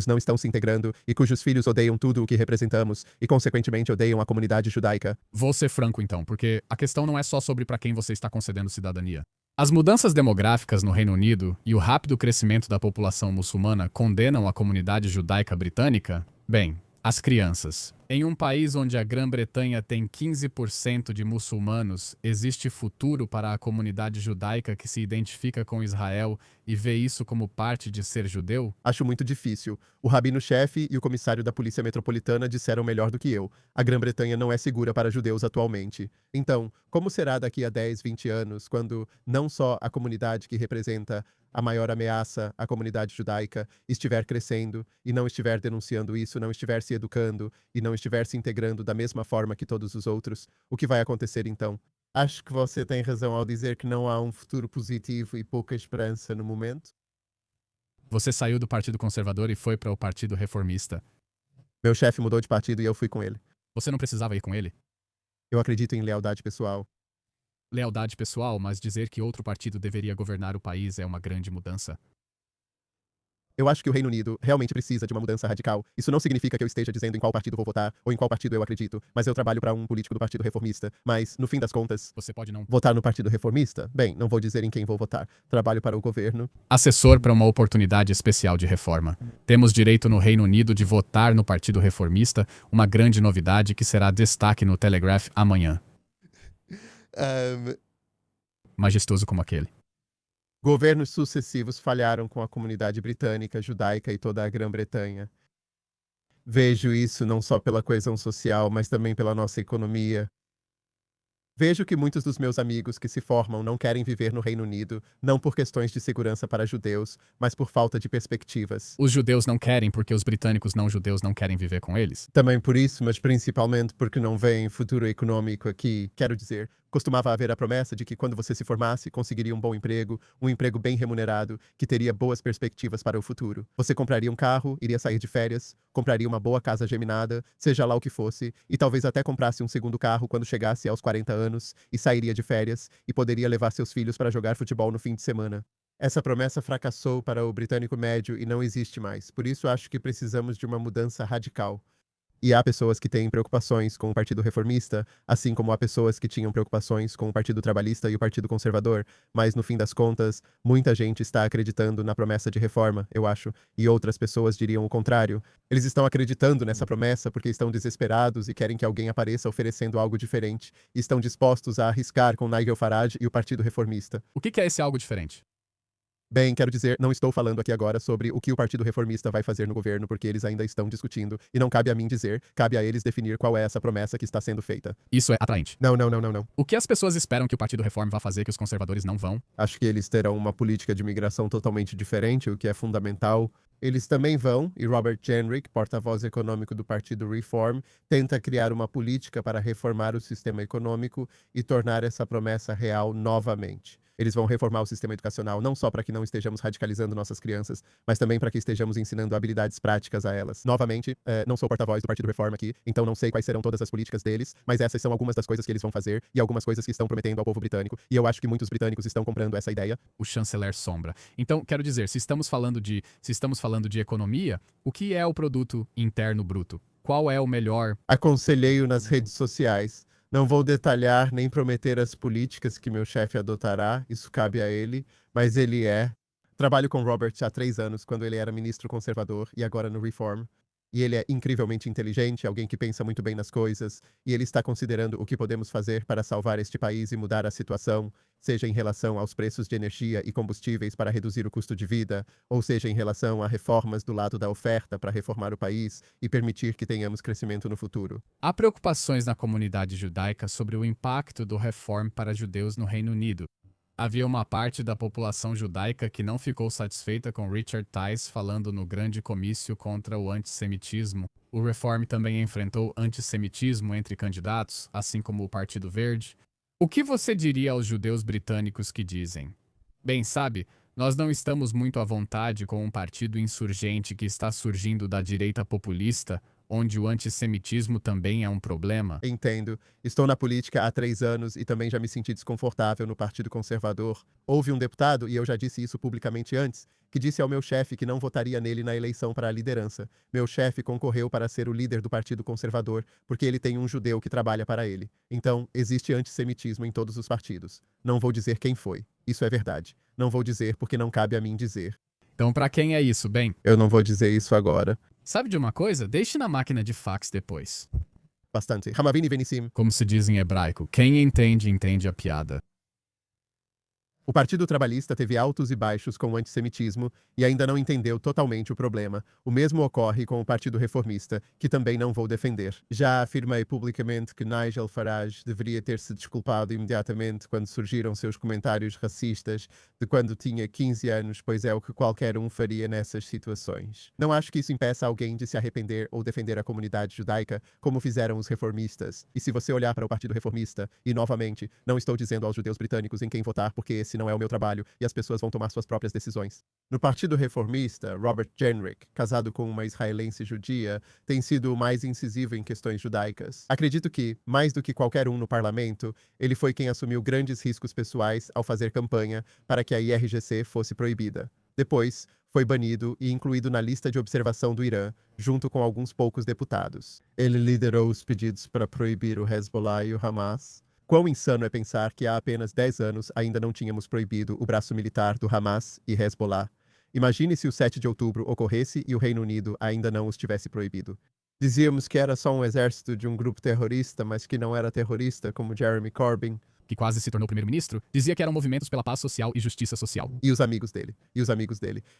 não estão se integrando e cujos filhos odeiam tudo o que representamos e consequentemente odeiam a comunidade judaica. Vou ser franco então, porque a questão não é só sobre para quem você está concedendo cidadania. As mudanças demográficas no Reino Unido e o rápido crescimento da população muçulmana condenam a comunidade judaica britânica? Bem, as crianças. Em um país onde a Grã-Bretanha tem 15% de muçulmanos, existe futuro para a comunidade judaica que se identifica com Israel e vê isso como parte de ser judeu? Acho muito difícil. O rabino-chefe e o comissário da Polícia Metropolitana disseram melhor do que eu. A Grã-Bretanha não é segura para judeus atualmente. Então, como será daqui a 10, 20 anos, quando não só a comunidade que representa a maior ameaça à comunidade judaica estiver crescendo e não estiver denunciando isso, não estiver se educando e não estiver se integrando da mesma forma que todos os outros, o que vai acontecer então? Acho que você tem razão ao dizer que não há um futuro positivo e pouca esperança no momento. Você saiu do Partido Conservador e foi para o Partido Reformista. Meu chefe mudou de partido e eu fui com ele. Você não precisava ir com ele? Eu acredito em lealdade pessoal. Lealdade pessoal, mas dizer que outro partido deveria governar o país é uma grande mudança. Eu acho que o Reino Unido realmente precisa de uma mudança radical. Isso não significa que eu esteja dizendo em qual partido vou votar ou em qual partido eu acredito, mas eu trabalho para um político do Partido Reformista. Mas, no fim das contas, Você pode não. votar no Partido Reformista? Bem, não vou dizer em quem vou votar. Trabalho para o governo. Assessor para uma oportunidade especial de reforma. Temos direito no Reino Unido de votar no Partido Reformista, uma grande novidade que será destaque no Telegraph amanhã. Majestoso como aquele. Governos sucessivos falharam com a comunidade britânica, judaica e toda a Grã-Bretanha. Vejo isso não só pela coesão social, mas também pela nossa economia. Vejo que muitos dos meus amigos que se formam não querem viver no Reino Unido, não por questões de segurança para judeus, mas por falta de perspectivas. Os judeus não querem porque os britânicos não judeus não querem viver com eles? Também por isso, mas principalmente porque não veem futuro econômico aqui. Quero dizer, costumava haver a promessa de que quando você se formasse, conseguiria um bom emprego, um emprego bem remunerado, que teria boas perspectivas para o futuro. Você compraria um carro, iria sair de férias, compraria uma boa casa geminada, seja lá o que fosse, e talvez até comprasse um segundo carro quando chegasse aos 40 anos, e sairia de férias, e poderia levar seus filhos para jogar futebol no fim de semana. Essa promessa fracassou para o britânico médio e não existe mais. Por isso acho que precisamos de uma mudança radical. E há pessoas que têm preocupações com o Partido Reformista, assim como há pessoas que tinham preocupações com o Partido Trabalhista e o Partido Conservador, mas no fim das contas, muita gente está acreditando na promessa de reforma, eu acho, e outras pessoas diriam o contrário. Eles estão acreditando nessa promessa porque estão desesperados e querem que alguém apareça oferecendo algo diferente, e estão dispostos a arriscar com Nigel Farage e o Partido Reformista. O que é esse algo diferente? Bem, quero dizer, não estou falando aqui agora sobre o que o Partido Reformista vai fazer no governo, porque eles ainda estão discutindo, e não cabe a mim dizer, cabe a eles definir qual é essa promessa que está sendo feita. Isso é atraente. Não. O que as pessoas esperam que o Partido Reform vá fazer que os conservadores não vão? Acho que eles terão uma política de imigração totalmente diferente, o que é fundamental. Eles também vão, e Robert Jenrick, porta-voz econômico do Partido Reform, tenta criar uma política para reformar o sistema econômico e tornar essa promessa real novamente. Eles vão reformar o sistema educacional não só para que não estejamos radicalizando nossas crianças, mas também para que estejamos ensinando habilidades práticas a elas. Novamente, não sou porta-voz do Partido Reform aqui, então não sei quais serão todas as políticas deles, mas essas são algumas das coisas que eles vão fazer e algumas coisas que estão prometendo ao povo britânico, e eu acho que muitos britânicos estão comprando essa ideia. O chanceler sombra. Então, quero dizer, se estamos falando de economia, o que é o produto interno bruto? Qual é o melhor? Aconselhei-o nas redes sociais. Não vou detalhar nem prometer as políticas que meu chefe adotará, isso cabe a ele, mas ele é. Trabalho com Robert há 3 anos, quando ele era ministro conservador e agora no Reform. E ele é incrivelmente inteligente, alguém que pensa muito bem nas coisas, e ele está considerando o que podemos fazer para salvar este país e mudar a situação, seja em relação aos preços de energia e combustíveis para reduzir o custo de vida, ou seja em relação a reformas do lado da oferta para reformar o país e permitir que tenhamos crescimento no futuro. Há preocupações na comunidade judaica sobre o impacto do Reform para judeus no Reino Unido. Havia uma parte da população judaica que não ficou satisfeita com Richard Tice falando no grande comício contra o antissemitismo. O Reform também enfrentou antissemitismo entre candidatos, assim como o Partido Verde. O que você diria aos judeus britânicos que dizem: bem, sabe, nós não estamos muito à vontade com um partido insurgente que está surgindo da direita populista, onde o antissemitismo também é um problema? Entendo. Estou na política há 3 anos e também já me senti desconfortável no Partido Conservador. Houve um deputado, e eu já disse isso publicamente antes, que disse ao meu chefe que não votaria nele na eleição para a liderança. Meu chefe concorreu para ser o líder do Partido Conservador, porque ele tem um judeu que trabalha para ele. Então, existe antissemitismo em todos os partidos. Não vou dizer quem foi. Isso é verdade. Não vou dizer porque não cabe a mim dizer. Então, pra quem é isso, bem? Eu não vou dizer isso agora. Sabe de uma coisa? Deixe na máquina de fax depois. Bastante. Hamavini Venissim. Como se diz em hebraico, quem entende, entende a piada. O Partido Trabalhista teve altos e baixos com o antissemitismo e ainda não entendeu totalmente o problema. O mesmo ocorre com o Partido Reformista, que também não vou defender. Já afirmei publicamente que Nigel Farage deveria ter se desculpado imediatamente quando surgiram seus comentários racistas de quando tinha 15 anos, pois é o que qualquer um faria nessas situações. Não acho que isso impeça alguém de se arrepender ou defender a comunidade judaica, como fizeram os reformistas. E se você olhar para o Partido Reformista, e novamente, não estou dizendo aos judeus britânicos em quem votar, porque esse não é o meu trabalho e as pessoas vão tomar suas próprias decisões. No Partido Reformista, Robert Jenrick, casado com uma israelense judia, tem sido o mais incisivo em questões judaicas. Acredito que, mais do que qualquer um no parlamento, ele foi quem assumiu grandes riscos pessoais ao fazer campanha para que a IRGC fosse proibida. Depois, foi banido e incluído na lista de observação do Irã, junto com alguns poucos deputados. Ele liderou os pedidos para proibir o Hezbollah e o Hamas. Quão insano é pensar que há apenas 10 anos ainda não tínhamos proibido o braço militar do Hamas e Hezbollah. Imagine se o 7 de outubro ocorresse e o Reino Unido ainda não os tivesse proibido. Dizíamos que era só um exército de um grupo terrorista, mas que não era terrorista, como Jeremy Corbyn. Que quase se tornou primeiro-ministro, dizia que eram movimentos pela paz social e justiça social. E os amigos dele.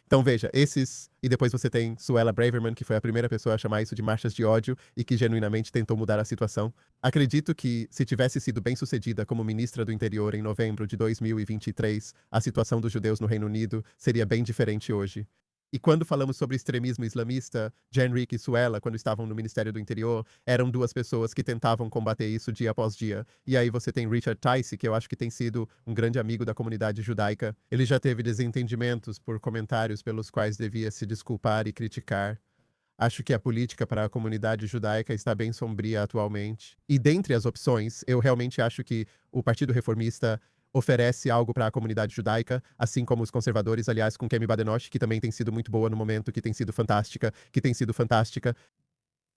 Então veja, esses... E depois você tem Suella Braverman, que foi a primeira pessoa a chamar isso de marchas de ódio e que genuinamente tentou mudar a situação. Acredito que, se tivesse sido bem-sucedida como ministra do Interior em novembro de 2023, a situação dos judeus no Reino Unido seria bem diferente hoje. E quando falamos sobre extremismo islamista, Jenrick e Suella, quando estavam no Ministério do Interior, eram duas pessoas que tentavam combater isso dia após dia. E aí você tem Richard Tice, que eu acho que tem sido um grande amigo da comunidade judaica. Ele já teve desentendimentos por comentários pelos quais devia se desculpar e criticar. Acho que a política para a comunidade judaica está bem sombria atualmente. E dentre as opções, eu realmente acho que o Partido Reformista oferece algo para a comunidade judaica, assim como os conservadores, aliás, com Kemi Badenoch, que também tem sido muito boa no momento, que tem sido fantástica.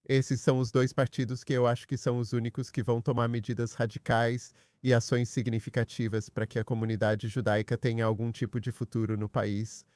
Esses são os dois partidos que eu acho que são os únicos que vão tomar medidas radicais e ações significativas para que a comunidade judaica tenha algum tipo de futuro no país.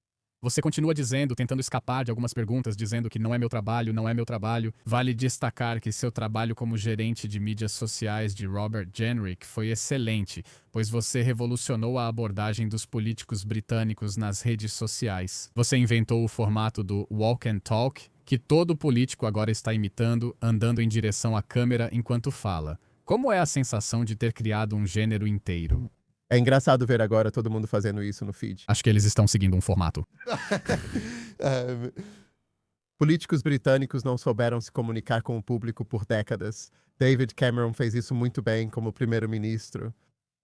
Você continua dizendo, tentando escapar de algumas perguntas, dizendo que não é meu trabalho, não é meu trabalho. Vale destacar que seu trabalho como gerente de mídias sociais de Robert Jenrick foi excelente, pois você revolucionou a abordagem dos políticos britânicos nas redes sociais. Você inventou o formato do Walk and Talk, que todo político agora está imitando, andando em direção à câmera enquanto fala. Como é a sensação de ter criado um gênero inteiro? É engraçado ver agora todo mundo fazendo isso no feed. Acho que eles estão seguindo um formato. Políticos britânicos não souberam se comunicar com o público por décadas. David Cameron fez isso muito bem como primeiro-ministro.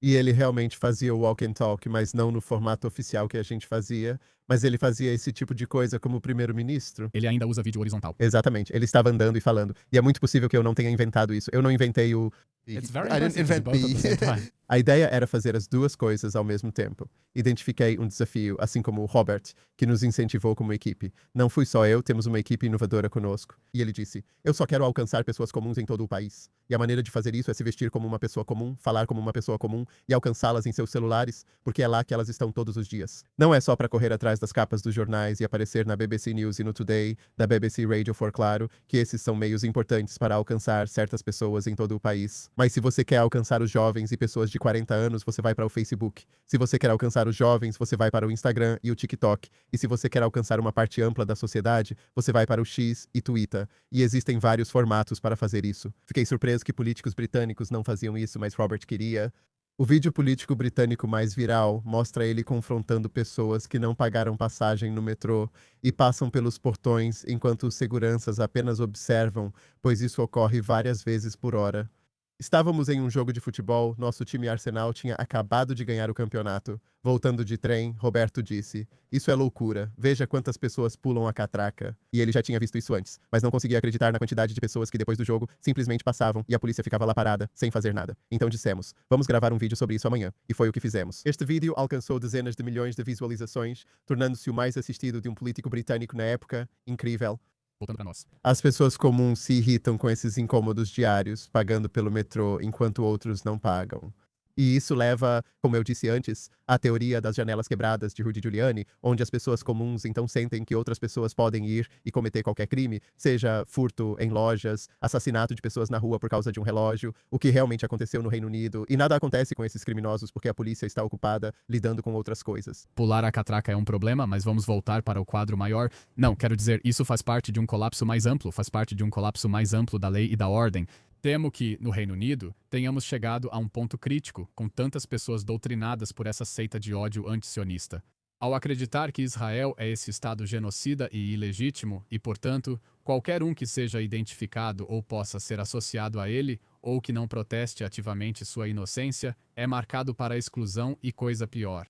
E ele realmente fazia o walk and talk, mas não no formato oficial que a gente fazia. Mas ele fazia esse tipo de coisa como primeiro-ministro. Ele ainda usa vídeo horizontal. Exatamente. Ele estava andando e falando. E é muito possível que eu não tenha inventado isso. Eu não inventei o... It's very impressive to do both at the same time. A ideia era fazer as duas coisas ao mesmo tempo. Identifiquei um desafio, assim como o Robert, que nos incentivou como equipe. Não fui só eu, temos uma equipe inovadora conosco. E ele disse, eu só quero alcançar pessoas comuns em todo o país. E a maneira de fazer isso é se vestir como uma pessoa comum, falar como uma pessoa comum e alcançá-las em seus celulares, porque é lá que elas estão todos os dias. Não é só para correr atrás das capas dos jornais e aparecer na BBC News e no Today, da BBC Radio 4 Claro, que esses são meios importantes para alcançar certas pessoas em todo o país. Mas se você quer alcançar os jovens e pessoas de 40 anos, você vai para o Facebook. Se você quer alcançar os jovens, você vai para o Instagram e o TikTok. E se você quer alcançar uma parte ampla da sociedade, você vai para o X e Twitter. E existem vários formatos para fazer isso. Fiquei surpreso que políticos britânicos não faziam isso, mas Robert queria. O vídeo político britânico mais viral mostra ele confrontando pessoas que não pagaram passagem no metrô e passam pelos portões enquanto os seguranças apenas observam, pois isso ocorre várias vezes por hora. Estávamos em um jogo de futebol, nosso time Arsenal tinha acabado de ganhar o campeonato. Voltando de trem, Roberto disse: "Isso é loucura, veja quantas pessoas pulam a catraca." E ele já tinha visto isso antes, mas não conseguia acreditar na quantidade de pessoas que depois do jogo simplesmente passavam e a polícia ficava lá parada, sem fazer nada. Então dissemos: "Vamos gravar um vídeo sobre isso amanhã." E foi o que fizemos. Este vídeo alcançou dezenas de milhões de visualizações, tornando-se o mais assistido de um político britânico na época. Incrível. Voltando para nós. As pessoas comuns se irritam com esses incômodos diários, pagando pelo metrô, enquanto outros não pagam. E isso leva, como eu disse antes, à teoria das janelas quebradas de Rudy Giuliani, onde as pessoas comuns então sentem que outras pessoas podem ir e cometer qualquer crime, seja furto em lojas, assassinato de pessoas na rua por causa de um relógio, o que realmente aconteceu no Reino Unido, e nada acontece com esses criminosos porque a polícia está ocupada lidando com outras coisas. Pular a catraca é um problema, mas vamos voltar para o quadro maior. Não, quero dizer, isso faz parte de um colapso mais amplo, faz parte de um colapso mais amplo da lei e da ordem. Temo que, no Reino Unido, tenhamos chegado a um ponto crítico, com tantas pessoas doutrinadas por essa seita de ódio antisionista. Ao acreditar que Israel é esse Estado genocida e ilegítimo, e, portanto, qualquer um que seja identificado ou possa ser associado a ele, ou que não proteste ativamente sua inocência, é marcado para a exclusão e coisa pior.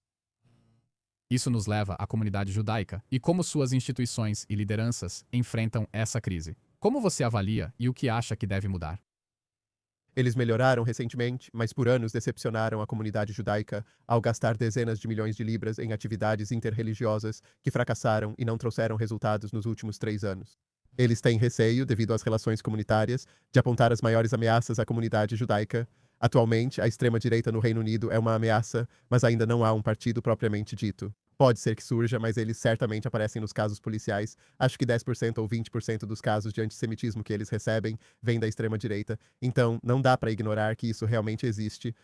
Isso nos leva à comunidade judaica e como suas instituições e lideranças enfrentam essa crise. Como você avalia e o que acha que deve mudar? Eles melhoraram recentemente, mas por anos decepcionaram a comunidade judaica ao gastar dezenas de milhões de libras em atividades interreligiosas que fracassaram e não trouxeram resultados nos últimos 3 anos. Eles têm receio, devido às relações comunitárias, de apontar as maiores ameaças à comunidade judaica. Atualmente, a extrema-direita no Reino Unido é uma ameaça, mas ainda não há um partido propriamente dito. Pode ser que surja, mas eles certamente aparecem nos casos policiais. Acho que 10% ou 20% dos casos de antissemitismo que eles recebem vêm da extrema-direita. Então, não dá para ignorar que isso realmente existe.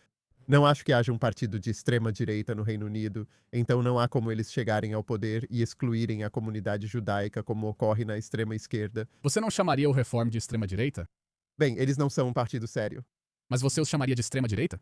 Não acho que haja um partido de extrema-direita no Reino Unido, então não há como eles chegarem ao poder e excluírem a comunidade judaica como ocorre na extrema-esquerda. Você não chamaria o Reform de extrema-direita? Bem, eles não são um partido sério. Mas você os chamaria de extrema-direita?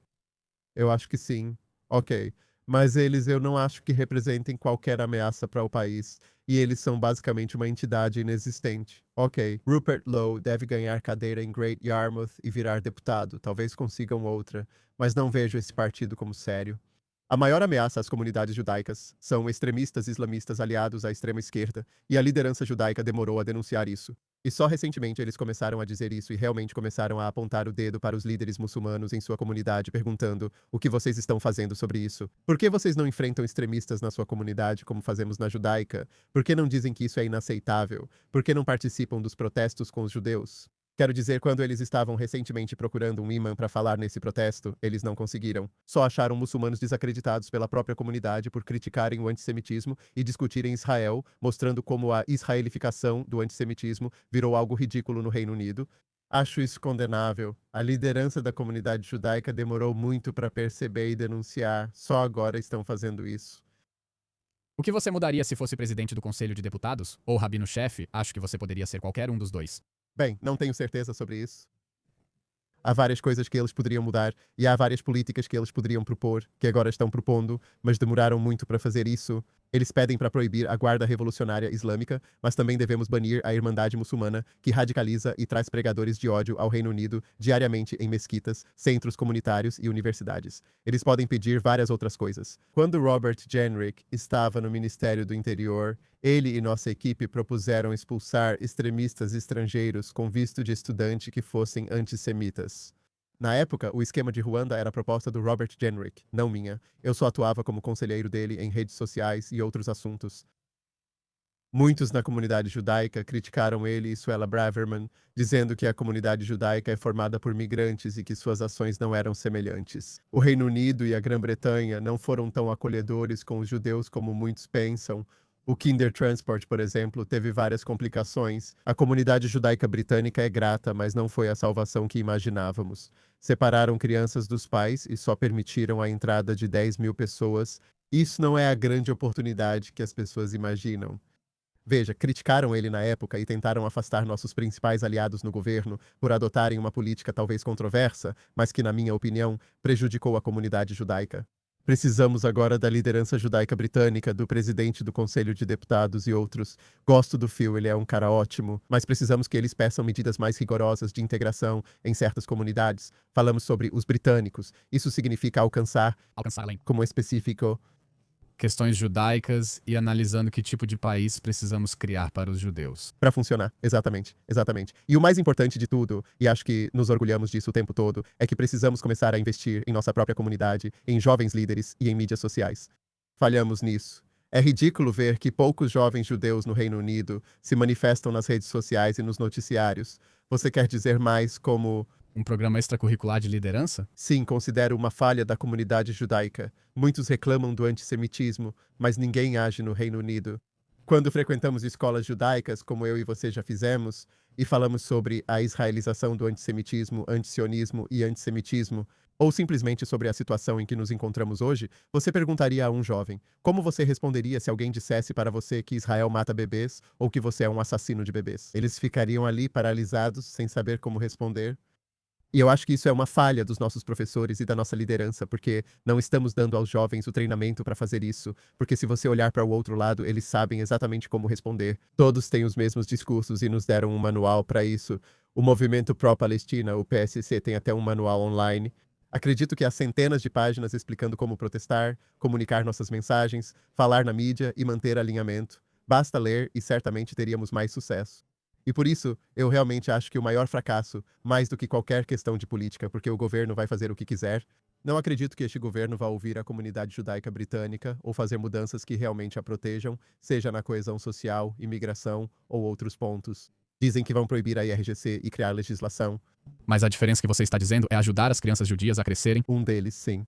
Eu acho que sim. Ok. Mas eu não acho que representem qualquer ameaça para o país. E eles são basicamente uma entidade inexistente. Ok. Rupert Lowe deve ganhar cadeira em Great Yarmouth e virar deputado. Talvez consigam outra. Mas não vejo esse partido como sério. A maior ameaça às comunidades judaicas são extremistas islamistas aliados à extrema-esquerda, e a liderança judaica demorou a denunciar isso. E só recentemente eles começaram a dizer isso e realmente começaram a apontar o dedo para os líderes muçulmanos em sua comunidade, perguntando: o que vocês estão fazendo sobre isso? Por que vocês não enfrentam extremistas na sua comunidade como fazemos na judaica? Por que não dizem que isso é inaceitável? Por que não participam dos protestos com os judeus? Quero dizer, quando eles estavam recentemente procurando um imã para falar nesse protesto, eles não conseguiram. Só acharam muçulmanos desacreditados pela própria comunidade por criticarem o antissemitismo e discutirem Israel, mostrando como a israelificação do antissemitismo virou algo ridículo no Reino Unido. Acho isso condenável. A liderança da comunidade judaica demorou muito para perceber e denunciar. Só agora estão fazendo isso. O que você mudaria se fosse presidente do Conselho de Deputados? Ou rabino-chefe? Acho que você poderia ser qualquer um dos dois. Bem, não tenho certeza sobre isso. Há várias coisas que eles poderiam mudar e há várias políticas que eles poderiam propor, que agora estão propondo, mas demoraram muito para fazer isso. Eles pedem para proibir a Guarda Revolucionária Islâmica, mas também devemos banir a Irmandade Muçulmana, que radicaliza e traz pregadores de ódio ao Reino Unido diariamente em mesquitas, centros comunitários e universidades. Eles podem pedir várias outras coisas. Quando Robert Jenrick estava no Ministério do Interior, ele e nossa equipe propuseram expulsar extremistas estrangeiros com visto de estudante que fossem antissemitas. Na época, o esquema de Ruanda era a proposta do Robert Jenrick, não minha. Eu só atuava como conselheiro dele em redes sociais e outros assuntos. Muitos na comunidade judaica criticaram ele e Suella Braverman, dizendo que a comunidade judaica é formada por migrantes e que suas ações não eram semelhantes. O Reino Unido e a Grã-Bretanha não foram tão acolhedores com os judeus como muitos pensam. O Kinder Transport, por exemplo, teve várias complicações. A comunidade judaica britânica é grata, mas não foi a salvação que imaginávamos. Separaram crianças dos pais e só permitiram a entrada de 10 mil pessoas. Isso não é a grande oportunidade que as pessoas imaginam. Veja, criticaram ele na época e tentaram afastar nossos principais aliados no governo por adotarem uma política talvez controversa, mas que, na minha opinião, prejudicou a comunidade judaica. Precisamos agora da liderança judaica britânica, do presidente do Conselho de Deputados e outros. Gosto do Phil, ele é um cara ótimo, mas precisamos que eles peçam medidas mais rigorosas de integração em certas comunidades. Falamos sobre os britânicos. Isso significa alcançar Além como específico. questões judaicas e analisando que tipo de país precisamos criar para os judeus. Para funcionar, exatamente, exatamente. E o mais importante de tudo, e acho que nos orgulhamos disso o tempo todo, é que precisamos começar a investir em nossa própria comunidade, em jovens líderes e em mídias sociais. Falhamos nisso. É ridículo ver que poucos jovens judeus no Reino Unido se manifestam nas redes sociais e nos noticiários. Você quer dizer mais como... Um programa extracurricular de liderança? Sim, considero uma falha da comunidade judaica. Muitos reclamam do antissemitismo, mas ninguém age no Reino Unido. Quando frequentamos escolas judaicas, como eu e você já fizemos, e falamos sobre a israelização do antissemitismo, antisionismo e antissemitismo, ou simplesmente sobre a situação em que nos encontramos hoje, você perguntaria a um jovem: como você responderia se alguém dissesse para você que Israel mata bebês ou que você é um assassino de bebês? Eles ficariam ali paralisados, sem saber como responder. E eu acho que isso é uma falha dos nossos professores e da nossa liderança, porque não estamos dando aos jovens o treinamento para fazer isso. Porque se você olhar para o outro lado, eles sabem exatamente como responder. Todos têm os mesmos discursos e nos deram um manual para isso. O Movimento Pró-Palestina, o PSC, tem até um manual online. Acredito que há centenas de páginas explicando como protestar, comunicar nossas mensagens, falar na mídia e manter alinhamento. Basta ler e certamente teríamos mais sucesso. E por isso, eu realmente acho que o maior fracasso, mais do que qualquer questão de política, porque o governo vai fazer o que quiser, não acredito que este governo vá ouvir a comunidade judaica britânica ou fazer mudanças que realmente a protejam, seja na coesão social, imigração ou outros pontos. Dizem que vão proibir a IRGC e criar legislação. Mas a diferença que você está dizendo é ajudar as crianças judias a crescerem? Um deles, sim.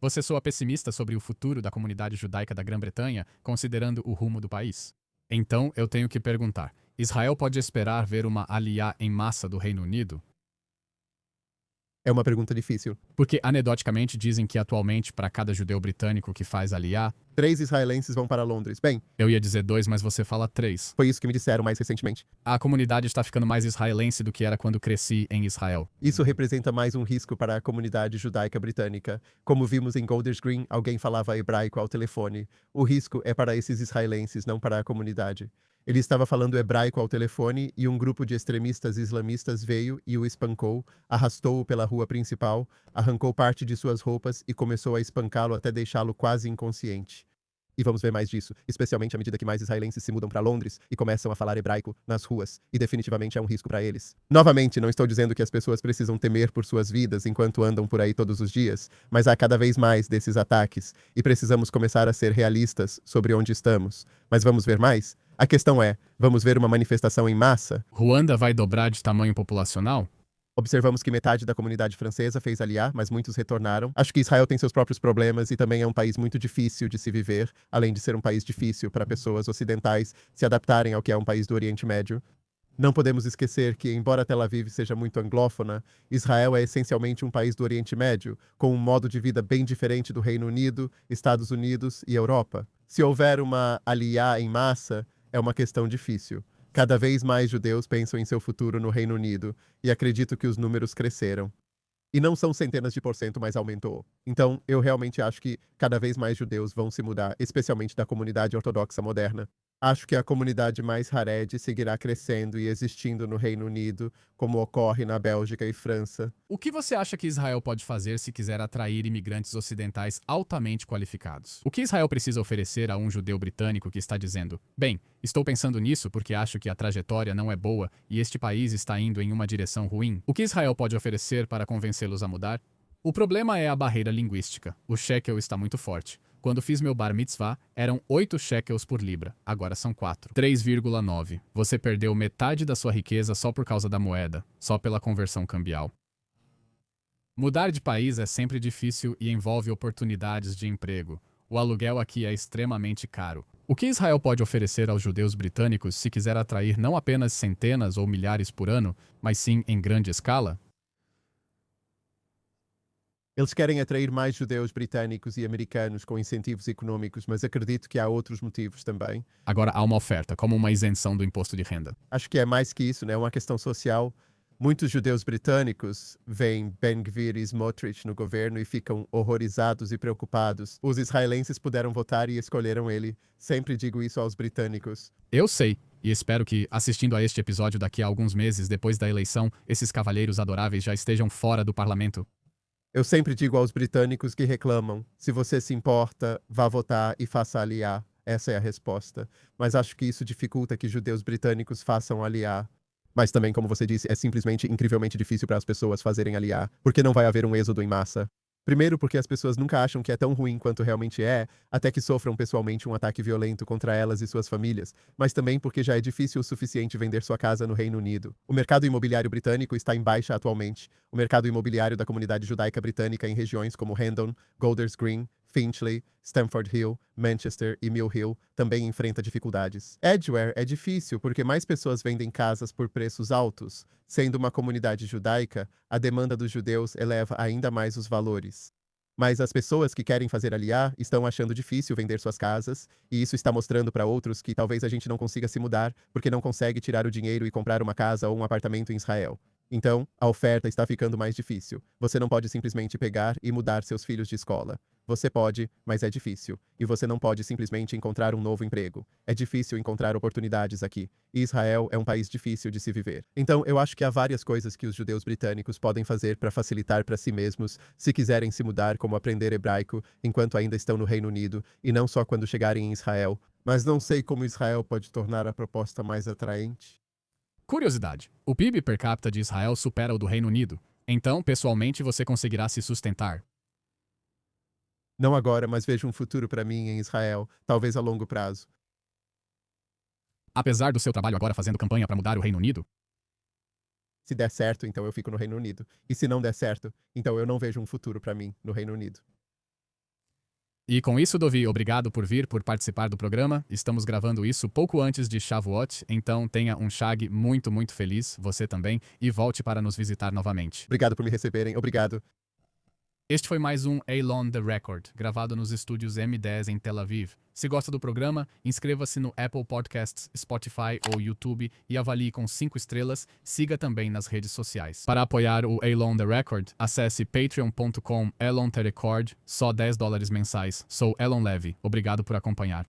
Você soa pessimista sobre o futuro da comunidade judaica da Grã-Bretanha, considerando o rumo do país? Então, eu tenho que perguntar: Israel pode esperar ver uma aliyá em massa do Reino Unido? É uma pergunta difícil. Porque anedoticamente dizem que atualmente, para cada judeu britânico que faz aliyá, 3 israelenses vão para Londres. Bem, eu ia dizer 2, mas você fala 3. foi isso que me disseram mais recentemente. A comunidade está ficando mais israelense do que era quando cresci em Israel. Isso representa mais um risco para a comunidade judaica britânica. Como vimos em Golders Green, alguém falava hebraico ao telefone. O risco é para esses israelenses, não para a comunidade. Ele estava falando hebraico ao telefone e um grupo de extremistas islamistas veio e o espancou, arrastou-o pela rua principal, arrancou parte de suas roupas e começou a espancá-lo até deixá-lo quase inconsciente. E vamos ver mais disso, especialmente à medida que mais israelenses se mudam para Londres e começam a falar hebraico nas ruas, e definitivamente é um risco para eles. Novamente, não estou dizendo que as pessoas precisam temer por suas vidas enquanto andam por aí todos os dias, mas há cada vez mais desses ataques, e precisamos começar a ser realistas sobre onde estamos. Mas vamos ver mais? A questão é, vamos ver uma manifestação em massa? Ruanda vai dobrar de tamanho populacional? Observamos que metade da comunidade francesa fez aliyá, mas muitos retornaram. Acho que Israel tem seus próprios problemas e também é um país muito difícil de se viver, além de ser um país difícil para pessoas ocidentais se adaptarem ao que é um país do Oriente Médio. Não podemos esquecer que, embora Tel Aviv seja muito anglófona, Israel é essencialmente um país do Oriente Médio, com um modo de vida bem diferente do Reino Unido, Estados Unidos e Europa. Se houver uma aliyá em massa, é uma questão difícil. Cada vez mais judeus pensam em seu futuro no Reino Unido, e acredito que os números cresceram. E não são centenas de %, mas aumentou. Então, eu realmente acho que cada vez mais judeus vão se mudar, especialmente da comunidade ortodoxa moderna. Acho que a comunidade mais Haredi seguirá crescendo e existindo no Reino Unido, como ocorre na Bélgica e França. O que você acha que Israel pode fazer se quiser atrair imigrantes ocidentais altamente qualificados? O que Israel precisa oferecer a um judeu britânico que está dizendo: bem, estou pensando nisso porque acho que a trajetória não é boa e este país está indo em uma direção ruim? O que Israel pode oferecer para convencê-los a mudar? O problema é a barreira linguística. O shekel está muito forte. Quando fiz meu bar mitzvah, eram 8 shekels por libra, agora são 4. 3,9. Você perdeu metade da sua riqueza só por causa da moeda, só pela conversão cambial. Mudar de país é sempre difícil e envolve oportunidades de emprego. O aluguel aqui é extremamente caro. O que Israel pode oferecer aos judeus britânicos se quiser atrair não apenas centenas ou milhares por ano, mas sim em grande escala? Eles querem atrair mais judeus britânicos e americanos com incentivos econômicos, mas acredito que há outros motivos também. Agora há uma oferta, como uma isenção do imposto de renda. Acho que é mais que isso, né? É uma questão social. Muitos judeus britânicos veem Ben-Gvir e Smotrich no governo e ficam horrorizados e preocupados. Os israelenses puderam votar e escolheram ele. Sempre digo isso aos britânicos. Eu sei, e espero que, assistindo a este episódio daqui a alguns meses depois da eleição, esses cavalheiros adoráveis já estejam fora do parlamento. Eu sempre digo aos britânicos que reclamam: se você se importa, vá votar e faça aliar. Essa é a resposta. Mas acho que isso dificulta que judeus britânicos façam aliar. Mas também, como você disse, é simplesmente incrivelmente difícil para as pessoas fazerem aliar, porque não vai haver um êxodo em massa. Primeiro, porque as pessoas nunca acham que é tão ruim quanto realmente é, até que sofram pessoalmente um ataque violento contra elas e suas famílias, mas também porque já é difícil o suficiente vender sua casa no Reino Unido. O mercado imobiliário britânico está em baixa atualmente. O mercado imobiliário da comunidade judaica britânica em regiões como Hendon, Golders Green, Finchley, Stamford Hill, Manchester e Mill Hill também enfrenta dificuldades. Edgware é difícil porque mais pessoas vendem casas por preços altos. Sendo uma comunidade judaica, a demanda dos judeus eleva ainda mais os valores. Mas as pessoas que querem fazer aliar estão achando difícil vender suas casas, e isso está mostrando para outros que talvez a gente não consiga se mudar porque não consegue tirar o dinheiro e comprar uma casa ou um apartamento em Israel. Então, a oferta está ficando mais difícil. Você não pode simplesmente pegar e mudar seus filhos de escola. Você pode, mas é difícil. E você não pode simplesmente encontrar um novo emprego. É difícil encontrar oportunidades aqui. E Israel é um país difícil de se viver. Então, eu acho que há várias coisas que os judeus britânicos podem fazer para facilitar para si mesmos, se quiserem se mudar, como aprender hebraico, enquanto ainda estão no Reino Unido, e não só quando chegarem em Israel. Mas não sei como Israel pode tornar a proposta mais atraente. Curiosidade: o PIB per capita de Israel supera o do Reino Unido. Então, pessoalmente, você conseguirá se sustentar. Não agora, mas vejo um futuro para mim em Israel, talvez a longo prazo. Apesar do seu trabalho agora fazendo campanha para mudar o Reino Unido, Se der certo, então eu fico no Reino Unido. E se não der certo, então eu não vejo um futuro para mim no Reino Unido. e com isso, Dovi, obrigado por vir, por participar do programa. Estamos gravando isso pouco antes de Shavuot, então tenha um Shag muito, muito feliz, você também, e volte para nos visitar novamente. Obrigado por me receberem, obrigado. Este foi mais um Eilon The Record, gravado nos estúdios M10 em Tel Aviv. Se gosta do programa, inscreva-se no Apple Podcasts, Spotify ou YouTube e avalie com 5 estrelas. Siga também nas redes sociais. Para apoiar o Eilon The Record, acesse patreon.com/EilonTheRecord, só $10 mensais. Sou Elon Levy. Obrigado por acompanhar.